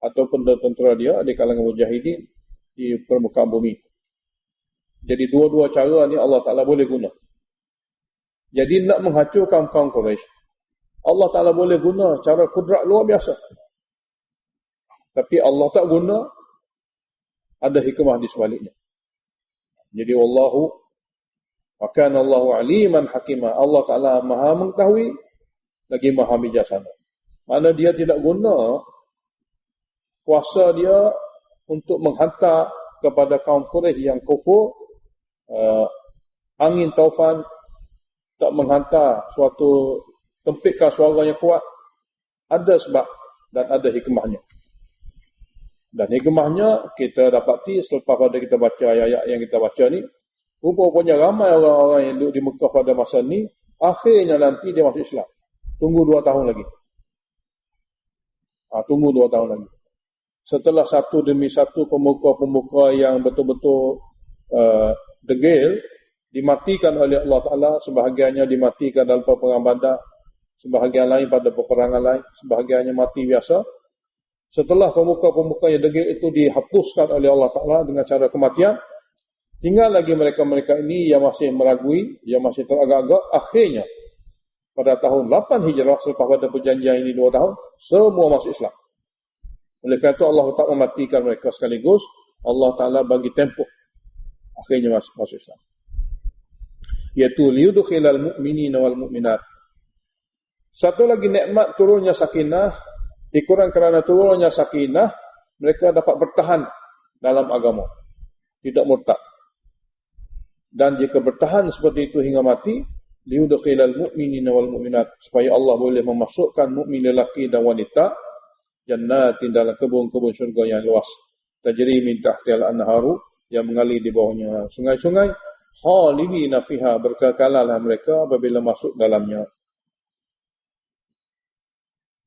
ataupun tentera dia di kalangan mujahidin di permukaan bumi. Jadi dua-dua cara ni Allah Ta'ala boleh guna. Jadi nak menghancurkan kaum Quraisy, Allah Ta'ala boleh guna cara kudrat luar biasa. Tapi Allah tak guna, ada hikmah di sebaliknya. Jadi wallahu wa kana Allahu aliman hakimah. Allah Ta'ala maha mengetahui lagi maha bijaksana. Mana dia tidak guna kuasa dia untuk menghantar kepada kaum Quraisy yang kufur angin taufan, tak menghantar suatu tempitkan suara yang kuat. Ada sebab dan ada hikmahnya. Dan hikmahnya kita dapati selepas pada kita baca ayat-ayat yang kita baca ni, rupanya ramai orang-orang yang duduk di Mekah pada masa ni, akhirnya nanti dia masuk Islam. Tunggu 2 tahun lagi. Tunggu 2 tahun lagi. Setelah satu demi satu pemuka-pemuka yang betul-betul degil, dimatikan oleh Allah Ta'ala, sebahagiannya dimatikan dalam peperangan Badar, sebahagian lain pada peperangan lain, sebahagiannya mati biasa. Setelah pemuka-pemuka yang degil itu dihapuskan oleh Allah Ta'ala dengan cara kematian, tinggal lagi mereka-mereka ini yang masih meragui, yang masih teragak-agak. Akhirnya pada tahun 8 Hijrah, selepas pada perjanjian ini 2 tahun, semua masuk Islam. Oleh kerana itu Allah tak mematikan mereka sekaligus, Allah Ta'ala bagi tempoh, akhirnya masuk Islam. Iaitu liyudkhilal mu'minina wal mu'minat. Satu lagi nikmat turunnya sakinah, dikurang kerana turunnya sakinah, mereka dapat bertahan dalam agama, tidak murtad. Dan jika bertahan seperti itu hingga mati, liyudkhilal mu'minina wal mu'minat, supaya Allah boleh memasukkan mukmin lelaki dan wanita jannatin, dalam kebun-kebun syurga yang luas, tajri min tahtiha al-anharu, yang mengalir di bawahnya sungai-sungai, khalidina fiha, berkekalanlah mereka apabila masuk dalamnya.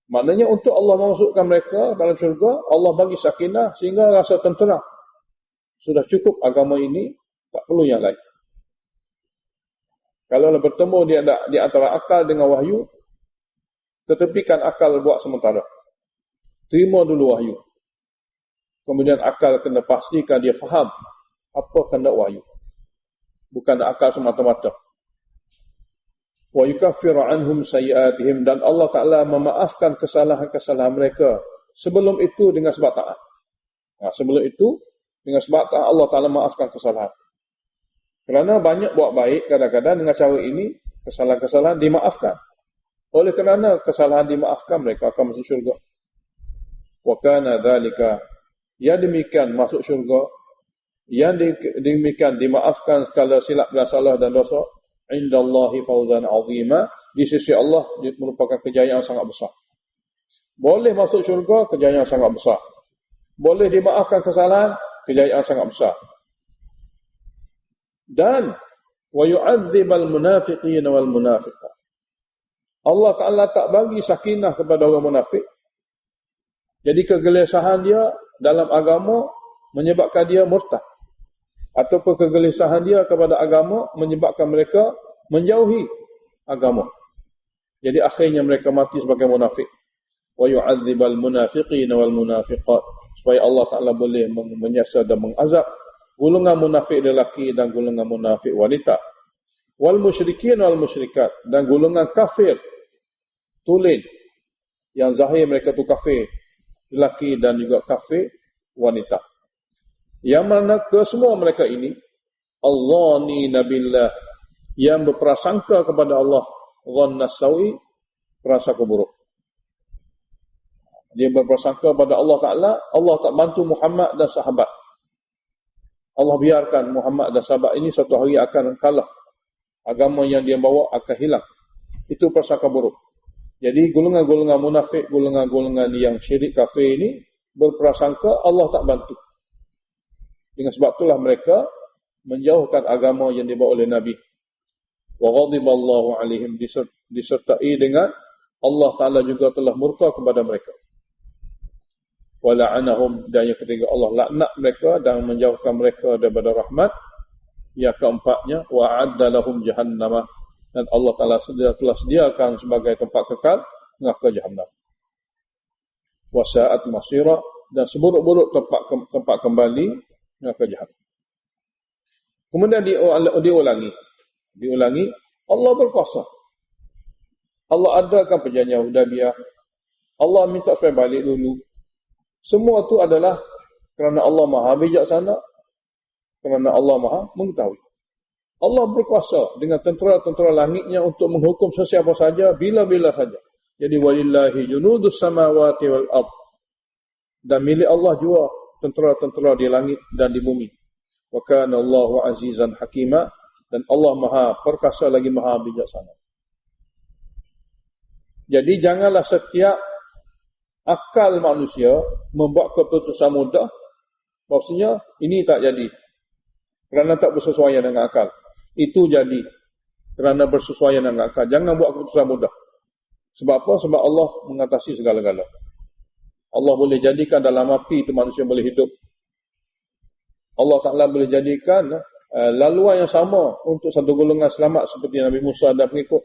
Maknanya untuk Allah memasukkan mereka dalam syurga, Allah bagi sakinah sehingga rasa tentera. Sudah cukup agama ini, tak perlu yang lain. Kalau bertemu di antara akal dengan wahyu, ketepikan akal buat sementara. Terima dulu wahyu. Kemudian akal kena pastikan dia faham apa kehendak wahyu. Bukan akal semata-mata. Wa yukaffiru anhum sayiatihim, dan Allah Ta'ala memaafkan kesalahan-kesalahan mereka sebelum itu dengan sebab taat. Sebelum itu dengan sebab taat Allah Ta'ala maafkan kesalahan. Kerana banyak buat baik, kadang-kadang dengan cara ini kesalahan-kesalahan dimaafkan. Oleh kerana kesalahan dimaafkan, mereka akan masuk syurga. Wa kana dzalika, yang demikian masuk syurga, yang demikian dimaafkan segala silap dan salah dan dosa, indallahi fawzan azima, di sisi Allah merupakan kejayaan sangat besar. Boleh masuk syurga, kejayaan sangat besar. Boleh dimaafkan kesalahan, kejayaan sangat besar. Dan wa yu'adzibal munafiqin wal munafiqat, Allah Ta'ala tak bagi sakinah kepada orang munafik. Jadi kegelisahan dia dalam agama menyebabkan dia murtad, ataupun kegelisahan dia kepada agama menyebabkan mereka menjauhi agama. Jadi akhirnya mereka mati sebagai munafik. Wa yu'adzibal munafiqin wal munafiqat, supaya Allah Ta'ala boleh menyiksa dan mengazab golongan munafik lelaki dan golongan munafik wanita. Wal musyrikin wal musyrikat, dan golongan kafir tulen, yang zahir mereka tu kafir lelaki dan juga kafir wanita. Yang mana kesemua mereka ini Allahni nabillah, yang berprasangka kepada Allah, dhanna sawi, prasangka buruk. Dia berprasangka kepada Allah Ta'ala, Allah tak bantu Muhammad dan sahabat. Allah biarkan Muhammad dan sahabat ini satu hari akan kalah. Agama yang dia bawa akan hilang. Itu prasangka buruk. Jadi golongan-golongan munafik, golongan-golongan yang syirik kafir ini berprasangka Allah tak bantu. Dengan sebab itulah mereka menjauhkan agama yang dibawa oleh Nabi. Wa ghadiballahu alaihim, disertai dengan Allah Ta'ala juga telah murka kepada mereka. Wa la'anahum, dan yang ketiga Allah laknat mereka dan menjauhkan mereka daripada rahmat. Yang keempatnya wa a'adda lahum jahannam, dan Allah Ta'ala telah sediakan sebagai tempat kekal neraka jahannam. Wa sa'at masira, dan seburuk-buruk tempat kembali neraka jahannam. Kemudian diulangi Allah berkuasa. Allah adakan perjanjian Hudaybiyah. Allah minta supaya balik dulu. Semua tu adalah kerana Allah Maha bijaksana, kerana Allah Maha mengetahui. Allah berkuasa dengan tentera-tentera langitnya untuk menghukum sesiapa saja, bila-bila saja. Jadi walillahi junudus samawati wal ard. Dan milik Allah juga tentera-tentera di langit dan di bumi. Wa kana Allahu azizan hakima, dan Allah Maha perkasa lagi Maha bijaksana. Jadi janganlah setiap akal manusia membuat keputusan mudah, maksudnya ini tak jadi kerana tak bersesuaian dengan akal. Itu jadi kerana bersesuaian dengan akal. Jangan buat keputusan mudah. Sebab apa? Sebab Allah mengatasi segala-gala. Allah boleh jadikan dalam api itu manusia boleh hidup. Allah Ta'ala boleh jadikan laluan yang sama untuk satu golongan selamat seperti Nabi Musa dan pengikut.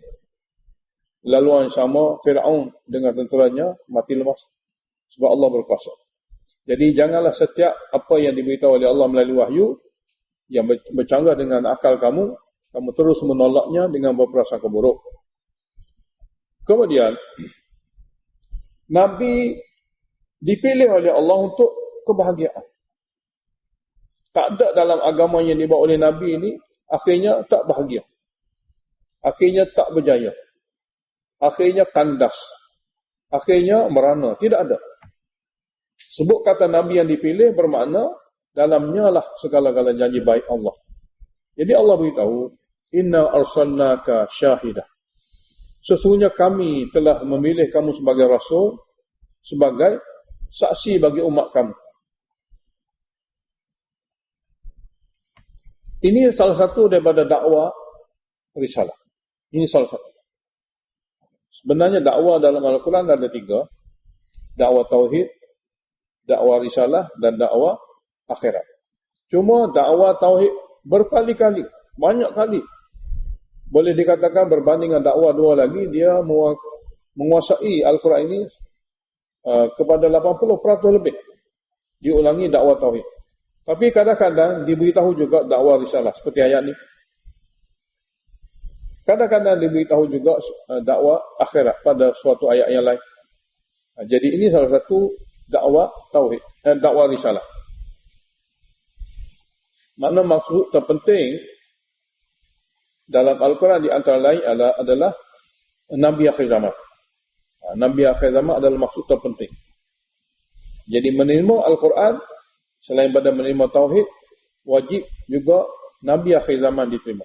Laluan yang sama Fir'aun dengan tenteranya mati lemas. Sebab Allah berkuasa. Jadi janganlah setiap apa yang diberitahu oleh Allah melalui wahyu yang bercanggah dengan akal kamu terus menolaknya dengan berprasangka buruk. Kemudian Nabi dipilih oleh Allah untuk kebahagiaan. Tak ada dalam agama yang dibawa oleh Nabi ini akhirnya tak bahagia. Akhirnya tak berjaya. Akhirnya kandas. Akhirnya merana. Tidak ada. Sebut kata Nabi yang dipilih bermakna dalamnya lah segala-gala janji baik Allah. Jadi Allah beritahu, inna arsalnaka syahidah. Sesungguhnya kami telah memilih kamu sebagai rasul, sebagai saksi bagi umat kamu. Ini salah satu daripada dakwah risalah. Ini salah satu. Sebenarnya dakwah dalam Al-Quran ada 3. Dakwah tauhid, dakwah risalah dan dakwah akhirat. Cuma dakwah tauhid berkali-kali, banyak kali. Boleh dikatakan berbanding dengan dakwah 2 lagi, dia menguasai Al-Quran ini kepada 80% lebih. Diulangi dakwah tauhid. Tapi kadang-kadang diberitahu juga dakwah risalah seperti ayat ni. Kadang-kadang diberitahu juga dakwah akhirat pada suatu ayat yang lain. Jadi ini salah satu dakwah tauhid, dakwah risalah. Makna maksud terpenting dalam Al-Quran di antara lain adalah Nabi akhir zaman. Nabi akhir zaman adalah maksud terpenting. Jadi menerima Al-Quran selain pada menerima tauhid, wajib juga Nabi akhir zaman diterima.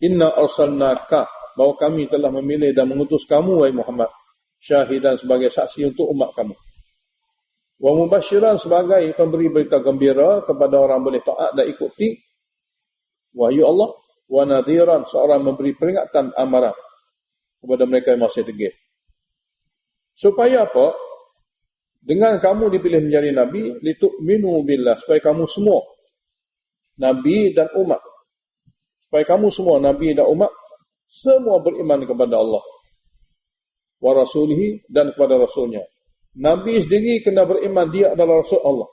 Inna arsalnaka, bahawa kami telah memilih dan mengutus kamu wahai Muhammad, syahidan sebagai saksi untuk umat kamu. Wa mubasyiran sebagai pemberi berita gembira kepada orang boleh taat dan ikuti wahyu Allah. Wa nadhiran, seorang memberi peringatan amaran kepada mereka yang masih degil. Supaya apa? Dengan kamu dipilih menjadi Nabi, litu'minu billah, supaya kamu semua, Nabi dan umat, supaya kamu semua, Nabi dan umat, semua beriman kepada Allah, wa rasulihi, dan kepada Rasulnya. Nabi sendiri kena beriman, dia adalah Rasul Allah.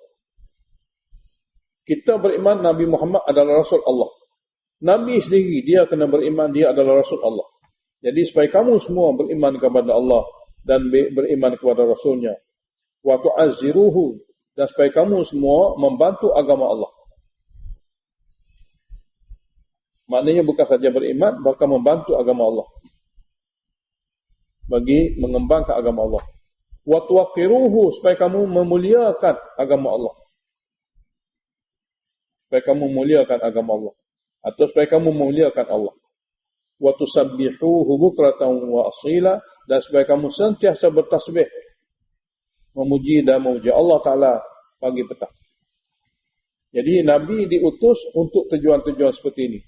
Kita beriman Nabi Muhammad adalah Rasul Allah. Nabi sendiri, dia kena beriman, dia adalah Rasul Allah. Jadi supaya kamu semua beriman kepada Allah dan beriman kepada Rasulnya. Wa tu'azziruhu, dan supaya kamu semua membantu agama Allah. Maknanya bukan saja beriman, bahkan membantu agama Allah. Bagi mengembangkan agama Allah. Wa tuwaqqiruhu, supaya kamu memuliakan agama Allah. Supaya kamu memuliakan agama Allah. Atau supaya kamu memuliakan Allah. Wa tusabbihuhu bukratan wa asila, dan supaya kamu sentiasa bertasbih, memuji dan memuji Allah Ta'ala pagi petang. Jadi Nabi diutus untuk tujuan-tujuan seperti ini.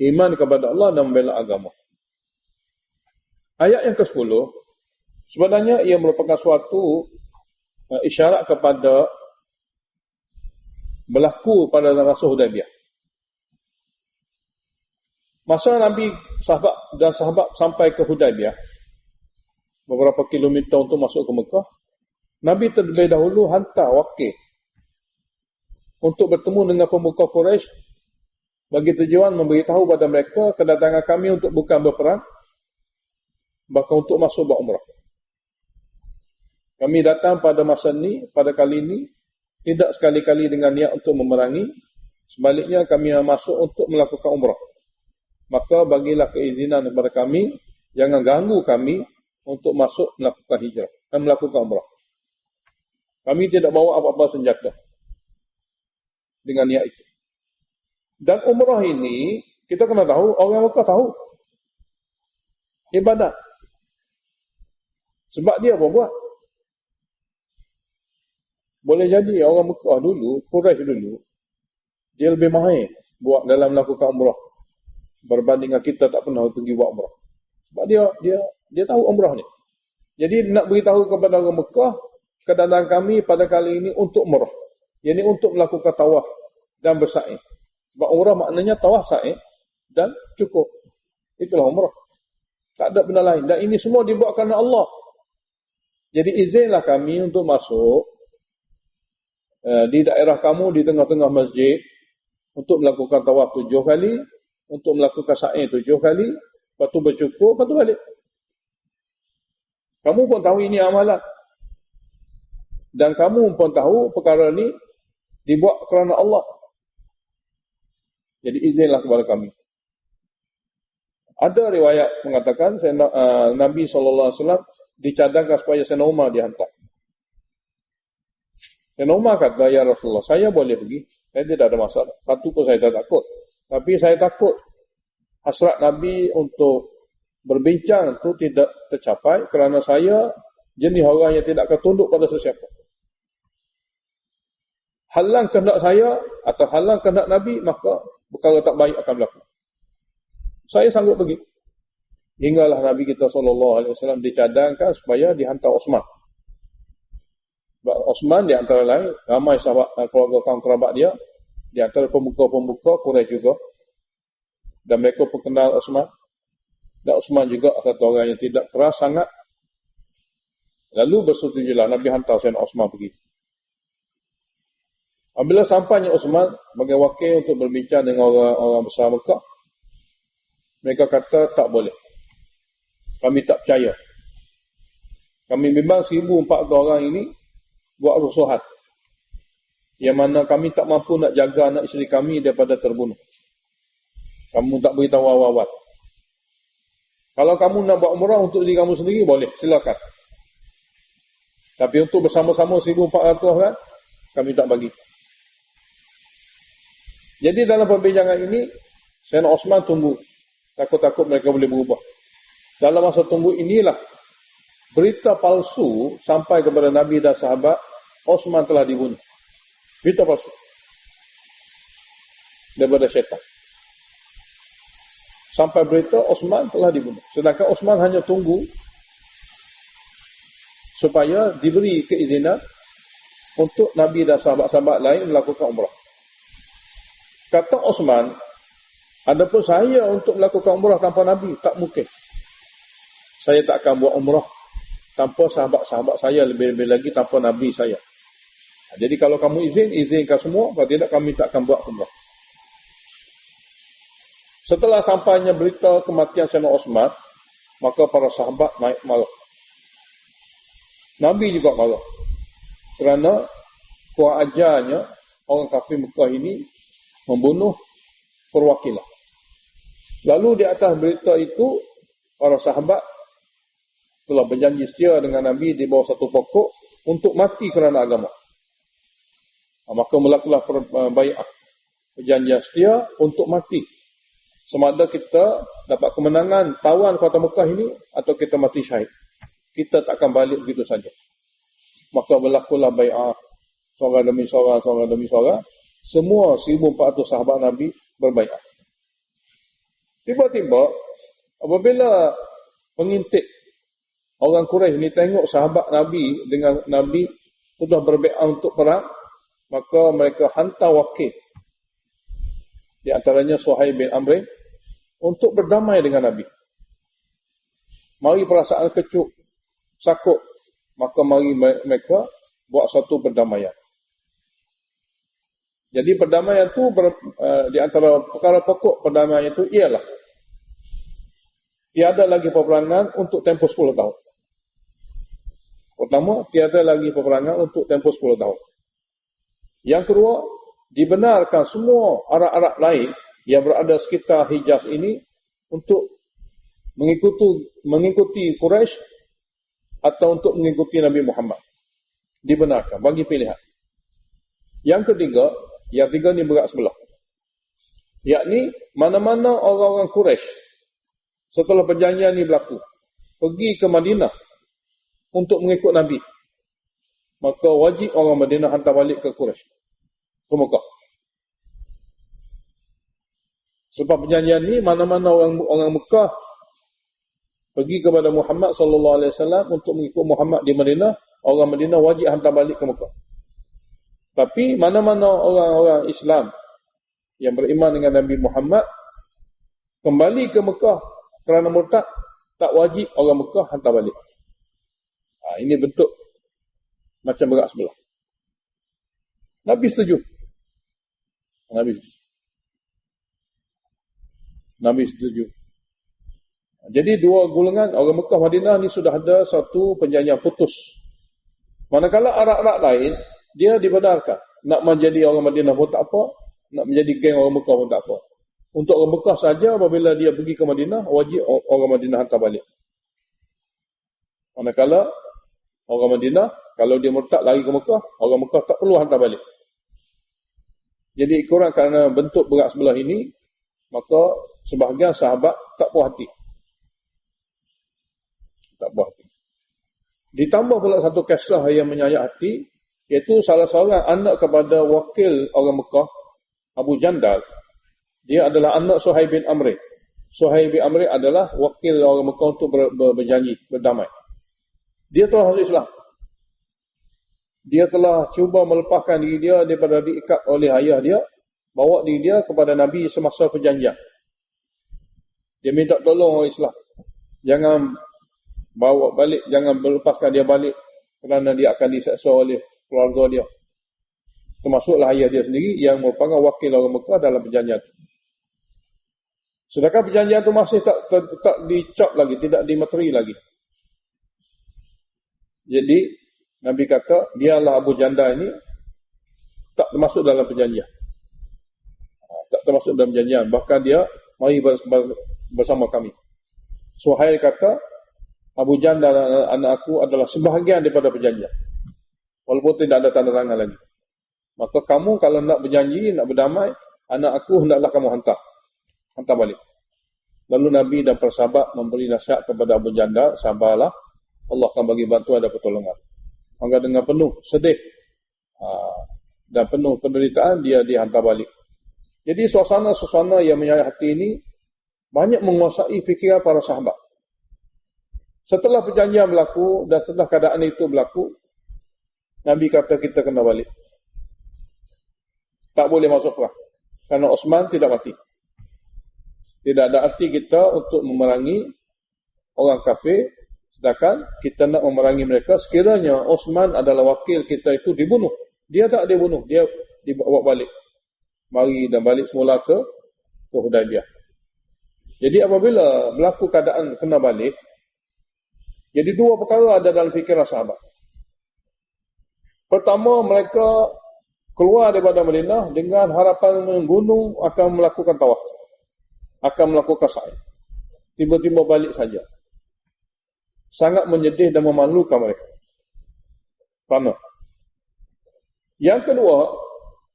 Iman kepada Allah dan membela agama. Ayat yang ke-10, sebenarnya ia merupakan suatu isyarat kepada berlaku pada masa Hudaybiyah. Masa Nabi sahabat sampai ke Hudaybiyah, beberapa kilometer untuk masuk ke Mekah, Nabi terlebih dahulu hantar wakil untuk bertemu dengan pemuka Quraisy bagi tujuan memberitahu pada mereka kedatangan kami untuk bukan berperang, bahkan untuk masuk buat umrah. Kami datang pada masa ni, pada kali ini, tidak sekali-kali dengan niat untuk memerangi, sebaliknya kami masuk untuk melakukan umrah. Maka bagilah keizinan kepada kami, jangan ganggu kami untuk masuk melakukan hijrah dan melakukan umrah. Kami tidak bawa apa-apa senjata dengan niat itu. Dan umrah ini, kita kena tahu, orang Mekah tahu ibadat. Sebab dia apa buat? Boleh jadi orang Mekah dulu, Quraisy dulu, dia lebih mahir buat dalam melakukan umrah berbandingkan kita tak pernah pergi buat umrah. Sebab dia tahu umrah ni. Jadi nak beritahu kepada orang Mekah, kedatangan kami pada kali ini untuk umrah. Yang ini untuk melakukan tawaf dan bersa'i. Sebab umrah maknanya tawaf, sa'i dan cukup. Itulah umrah. Tak ada benda lain. Dan ini semua dibuat kerana Allah. Jadi izinlah kami untuk masuk di daerah kamu, di tengah-tengah masjid, untuk melakukan tawaf 7 kali, untuk melakukan sa'i 7 kali, lepas tu bercukur, lepas tu balik. Kamu pun tahu ini amalan. Dan kamu pun tahu perkara ni dibuat kerana Allah. Jadi izinlah kepada kami. Ada riwayat mengatakan Nabi SAW dicadangkan supaya Sayyidina Umar dihantar. Sayyidina Umar kata, ya Rasulullah, saya boleh pergi. Saya tidak ada masalah. Satu pun saya tak takut. Tapi saya takut hasrat Nabi untuk berbincang itu tidak tercapai kerana saya jenis orang yang tidak akan tunduk pada sesiapa. Halang kehendak saya atau halang kehendak Nabi, maka perkara tak baik akan berlaku. Saya sanggup pergi. Hinggalah Nabi kita SAW dicadangkan supaya dihantar Osman. Sebab Osman di antara lain, ramai sahabat keluarga kaum kerabat dia, di antara pemuka-pemuka Quraisy juga. Dan mereka pun kenal Osman. Dan Osman juga satu orang yang tidak keras sangat. Lalu bersetujulah Nabi hantar Sayyidina Osman pergi. Apabila sampainya Osman sebagai wakil untuk berbincang dengan orang besar Mekah, mereka kata tak boleh. Kami tak percaya. Kami memang 1,400 orang ini buat rusuhan, yang mana kami tak mampu nak jaga anak isteri kami daripada terbunuh. Kamu tak beritahu awal-awal. Kalau kamu nak buat umrah untuk diri kamu sendiri, boleh, silakan. Tapi untuk bersama-sama 1,400 orang, kami tak bagi. Jadi dalam perbincangan ini, Sayyidina Osman tunggu. Takut-takut mereka boleh berubah. Dalam masa tunggu inilah, berita palsu sampai kepada Nabi dan sahabat, Osman telah dibunuh. Berita palsu. Daripada syaitan. Sampai berita Osman telah dibunuh. Sedangkan Osman hanya tunggu supaya diberi keizinan untuk Nabi dan sahabat-sahabat lain melakukan umrah. Kata Osman, adapun saya untuk melakukan umrah tanpa Nabi, tak mungkin. Saya tak akan buat umrah tanpa sahabat-sahabat saya, lebih-lebih lagi tanpa Nabi saya. Jadi kalau kamu izinkan semua, kalau tidak kami tak akan buat umrah. Setelah sampainya berita kematian Sayyidina Osman, maka para sahabat naik marah. Nabi juga marah. Kerana kurang ajarnya orang kafir Mekah ini membunuh perwakilan. Lalu di atas berita itu, para sahabat telah berjanji setia dengan Nabi di bawah satu pokok untuk mati kerana agama. Maka melakukanlah bai'ah, perjanjian setia untuk mati. Sama ada kita dapat kemenangan tawan kota Mekah ini atau kita mati syahid. Kita tak akan balik begitu saja. Maka berlakulah bai'ah, seorang demi seorang, seorang demi seorang. Semua 1,400 sahabat Nabi berbai'ah. Tiba-tiba apabila pengintip orang Quraisy ni tengok sahabat Nabi dengan Nabi sudah berbai'ah untuk perang, maka mereka hantar wakil, di antaranya Suhaib bin Amr, untuk berdamai dengan Nabi. Mari perasaan kecut, sakut, maka mari mereka buat satu perdamaian. Jadi perdamaian itu di antara perkara pokok perdamaian itu ialah tiada lagi peperangan untuk tempoh 10 tahun. Pertama, tiada lagi peperangan untuk tempoh 10 tahun. Yang kedua, dibenarkan semua Arab-Arab lain yang berada sekitar Hijaz ini untuk mengikuti Quraisy atau untuk mengikuti Nabi Muhammad. Dibenarkan, bagi pilihan. Yang ketiga, yang tiga ni berat sebelah. Yakni, mana-mana orang-orang Quraisy setelah perjanjian ini berlaku, pergi ke Madinah untuk mengikut Nabi, maka wajib orang Madinah hantar balik ke Quraisy, ke Mekah. Sebab perjanjian ini, mana-mana orang Mekah pergi kepada Muhammad sallallahu alaihi wasallam untuk mengikut Muhammad di Madinah, orang Madinah wajib hantar balik ke Mekah. Tapi mana-mana orang-orang Islam yang beriman dengan Nabi Muhammad kembali ke Mekah kerana murtad, tak wajib orang Mekah hantar balik. Ini bentuk macam berat sebelah. Nabi setuju. Nabi setuju. Jadi dua golongan orang Mekah Madinah ni sudah ada satu perjanjian putus. Manakala Arab-Arab lain, dia dibenarkan. Nak menjadi orang Madinah pun tak apa, nak menjadi geng orang Mekah pun tak apa. Untuk orang Mekah saja, apabila dia pergi ke Madinah, wajib orang Madinah hantar balik. Manakala orang Madinah, kalau dia murtad lari ke Mekah, orang Mekah tak perlu hantar balik. Jadi kurang kerana bentuk berat sebelah ini, maka sebahagian sahabat tak puas hati. Tak puas hati. Ditambah pula satu kisah yang menyayat hati, iaitu salah seorang anak kepada wakil orang Mekah, Abu Jandal. Dia adalah anak Suhaib bin Amr. Suhaib bin Amr adalah wakil orang Mekah untuk berjanji, berdamai. Dia telah masuk Islam. Dia telah cuba melepaskan diri dia daripada diikat oleh ayah dia, bawa diri dia kepada Nabi semasa perjanjian. Dia minta tolong orang Islam. Jangan bawa balik, jangan melepaskan dia balik kerana dia akan diseksa oleh keluarga dia. Termasuklah ayah dia sendiri yang merupakan wakil orang Mekah dalam perjanjian itu. Sedangkan perjanjian itu masih tak dicap lagi, tidak dimateri lagi. Jadi Nabi kata, dialah Abu Janda ini tak termasuk dalam perjanjian. Tak termasuk dalam perjanjian. Bahkan dia mari bersama kami. Suhail kata, Abu Janda anak aku adalah sebahagian daripada perjanjian. Walaupun tidak ada tanda tangan lagi. Maka kamu kalau nak berjanji, nak berdamai, anak aku hendaklah kamu hantar balik. Lalu Nabi dan para sahabat memberi nasihat kepada Abu Janda, sabarlah, Allah akan bagi bantuan dan pertolongan. Maka dengan penuh sedih dan penuh penderitaan, dia dihantar balik. Jadi suasana yang menyayat hati ini banyak menguasai fikiran para sahabat. Setelah perjanjian berlaku dan setelah keadaan itu berlaku, Nabi kata kita kena balik. Tak boleh masuk perang. Kerana Osman tidak mati. Tidak ada arti kita untuk memerangi orang kafir, sedangkan kita nak memerangi mereka sekiranya Osman adalah wakil kita itu dibunuh. Dia tak dibunuh, dia dibawa balik. Mari dan balik semula ke Hudaybiyah. Jadi apabila berlaku keadaan kena balik, jadi dua perkara ada dalam fikiran sahabat. Pertama, mereka keluar daripada Madinah dengan harapan gunung akan melakukan tawaf, akan melakukan sa'i. Tiba-tiba balik saja. Sangat menyedih dan memalukan mereka. Kerana yang kedua,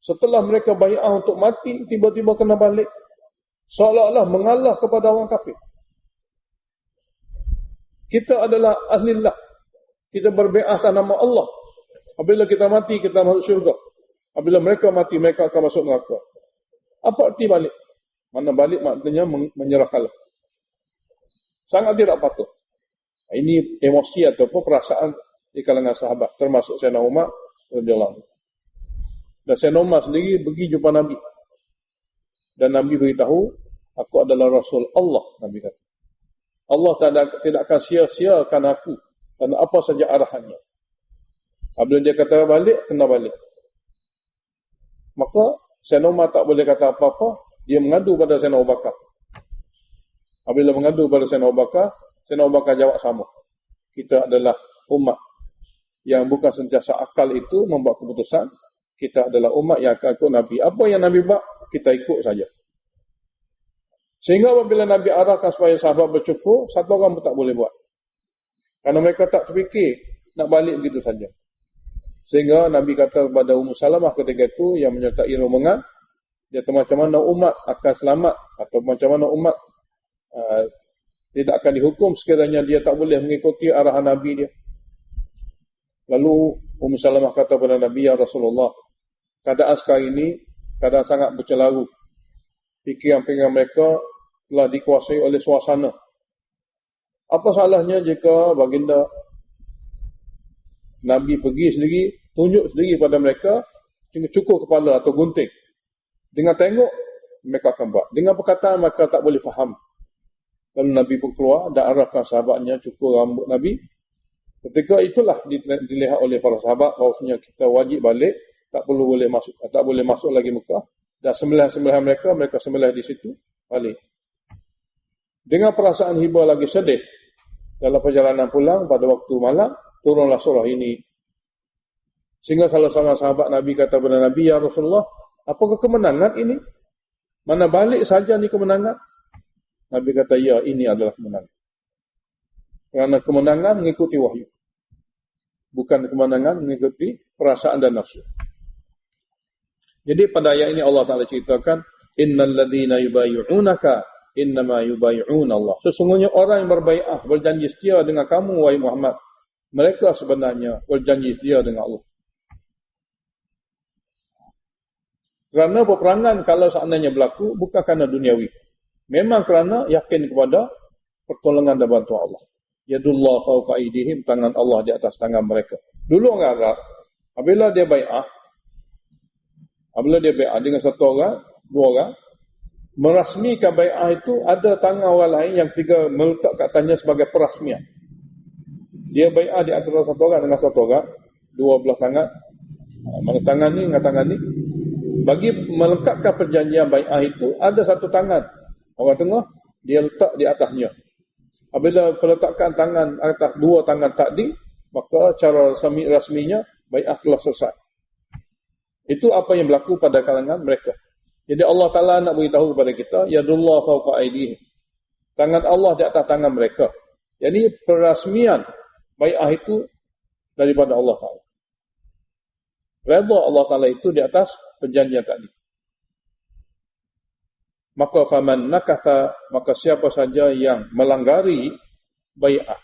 setelah mereka bai'ah untuk mati, tiba-tiba kena balik, seolah-olah mengalah kepada orang kafir. Kita adalah ahlillah. Kita berbai'ah atas nama Allah. Apabila kita mati, kita masuk syurga. Apabila mereka mati, mereka akan masuk neraka. Apa arti balik? Mana balik maknanya menyerah kalah. Sangat tidak patut. Ini emosi ataupun perasaan di kalangan sahabat, termasuk Sayyidina Umar radhiyallahu anhu. Dan Sayyidina Umar sendiri pergi jumpa Nabi. Dan Nabi beritahu, aku adalah Rasul Allah, Nabi kata. Allah tidak akan sia-siakan aku dan apa saja arahannya. Apabila dia kata balik, kena balik. Maka Sayyidina Umar tak boleh kata apa-apa, dia mengadu pada Sayyidina Abu Bakar. Apabila mengadu pada Sayyidina Abu Bakar jawab sama. Kita adalah umat yang bukan sentiasa akal itu membuat keputusan. Kita adalah umat yang akan ikut Nabi. Apa yang Nabi buat, kita ikut saja. Sehingga apabila Nabi arahkan supaya sahabat bercukur, satu orang pun tak boleh buat. Kerana mereka tak terfikir nak balik begitu saja. Sehingga Nabi kata kepada Ummu Salamah ketika itu yang menyertai rombongan, dia macam mana umat akan selamat atau macam mana umat tidak akan dihukum sekiranya dia tak boleh mengikuti arahan Nabi dia. Lalu Ummu Salamah kata kepada Nabi, ya Rasulullah, keadaan sekarang ini keadaan sangat bercelaru. Pikiran-pikiran mereka telah dikuasai oleh suasana. Apa salahnya jika baginda Nabi pergi sendiri, tunjuk sendiri pada mereka, cukur kepala atau gunting. Dengan tengok, mereka akan buat. Dengan perkataan, mereka tak boleh faham. Lalu Nabi pun keluar dan arahkan sahabatnya cukur rambut Nabi. Ketika itulah dilihat oleh para sahabat bahawasanya kita wajib balik, tak boleh masuk lagi Mekah. Dan sembelihan mereka sembelih di situ, balik. Dengan perasaan hibah lagi sedih, dalam perjalanan pulang pada waktu malam, turunlah surah ini. Sehingga salah seorang sahabat Nabi kata kepada Nabi, ya Rasulullah, apakah kemenangan ini? Mana balik saja ni kemenangan? Nabi kata, ya, ini adalah kemenangan. Kerana kemenangan mengikuti wahyu. Bukan kemenangan mengikuti perasaan dan nafsu. Jadi pada ayat ini Allah Ta'ala ceritakan, innal ladzina yubayyi'unaka innama yubayyi'una Allah. Sesungguhnya orang yang berbai'ah, berjanji setia dengan kamu wahai Muhammad, mereka sebenarnya berjanji setia dengan Allah. Kerana peperangan kalau seandainya berlaku bukan kerana duniawi. Memang kerana yakin kepada pertolongan dan bantuan Allah. Yadullah fawqa aydihim, tangan Allah di atas tangan mereka. Dulu orang Arab, apabila dia bai'ah dengan satu orang, dua orang, merasmikan bai'ah itu, ada tangan orang lain yang tiga meletak kat atasnya sebagai perasmian. Dia bai'ah di antara satu orang dengan satu orang, dua belah tangan, mana tangan ni dengan tangan ni. Bagi melengkapkan perjanjian bai'ah itu, ada satu tangan orang tengah, dia letak di atasnya. Apabila peletakan tangan atas dua tangan tadi, maka cara rasminya bai'ah telah selesai. Itu apa yang berlaku pada kalangan mereka. Jadi Allah Ta'ala nak beritahu kepada kita, yadullah fawqa aydihim, tangan Allah di atas tangan mereka. Jadi perasmian bai'ah itu daripada Allah Ta'ala. Redha Allah Ta'ala itu di atas perjanjian tadi. Maka faman nakatha, maka siapa saja yang melanggari bai'ah,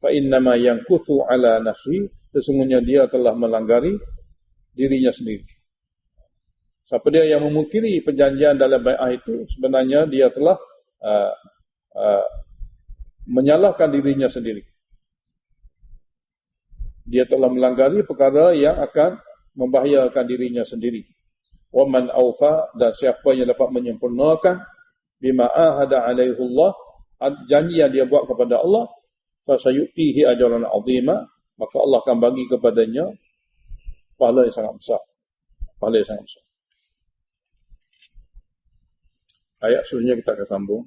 fa innama yankuthu ala nafsi, sesungguhnya dia telah melanggari dirinya sendiri. Siapa dia yang memungkiri perjanjian dalam bai'ah itu, sebenarnya dia telah menyalahkan dirinya sendiri. Dia telah melanggari perkara yang akan membahayakan dirinya sendiri. Wa man awfa, dan siapa yang dapat menyempurnakan bima ahada alaihi Allah, janji yang dia buat kepada Allah, fa sayutihi ajran azima, maka Allah akan bagi kepadanya pahala yang sangat besar. Pahala yang sangat besar. Ayat selanjutnya kita akan sambung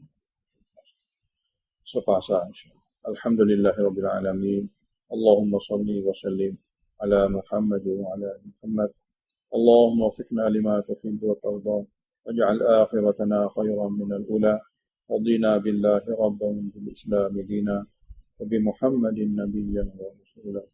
sepasang insya-Allah. Alhamdulillahirabbil alamin. Allahumma shalli wa sallim ala Muhammad wa ala Muhammad. Allahumma waffiqna lima tuhibbu wa tarda, waj'al akhiratana khairan min al-ula, wadina billahi rabban bil islam dina, wa bi Muhammadin nabiyyan wa rasulah.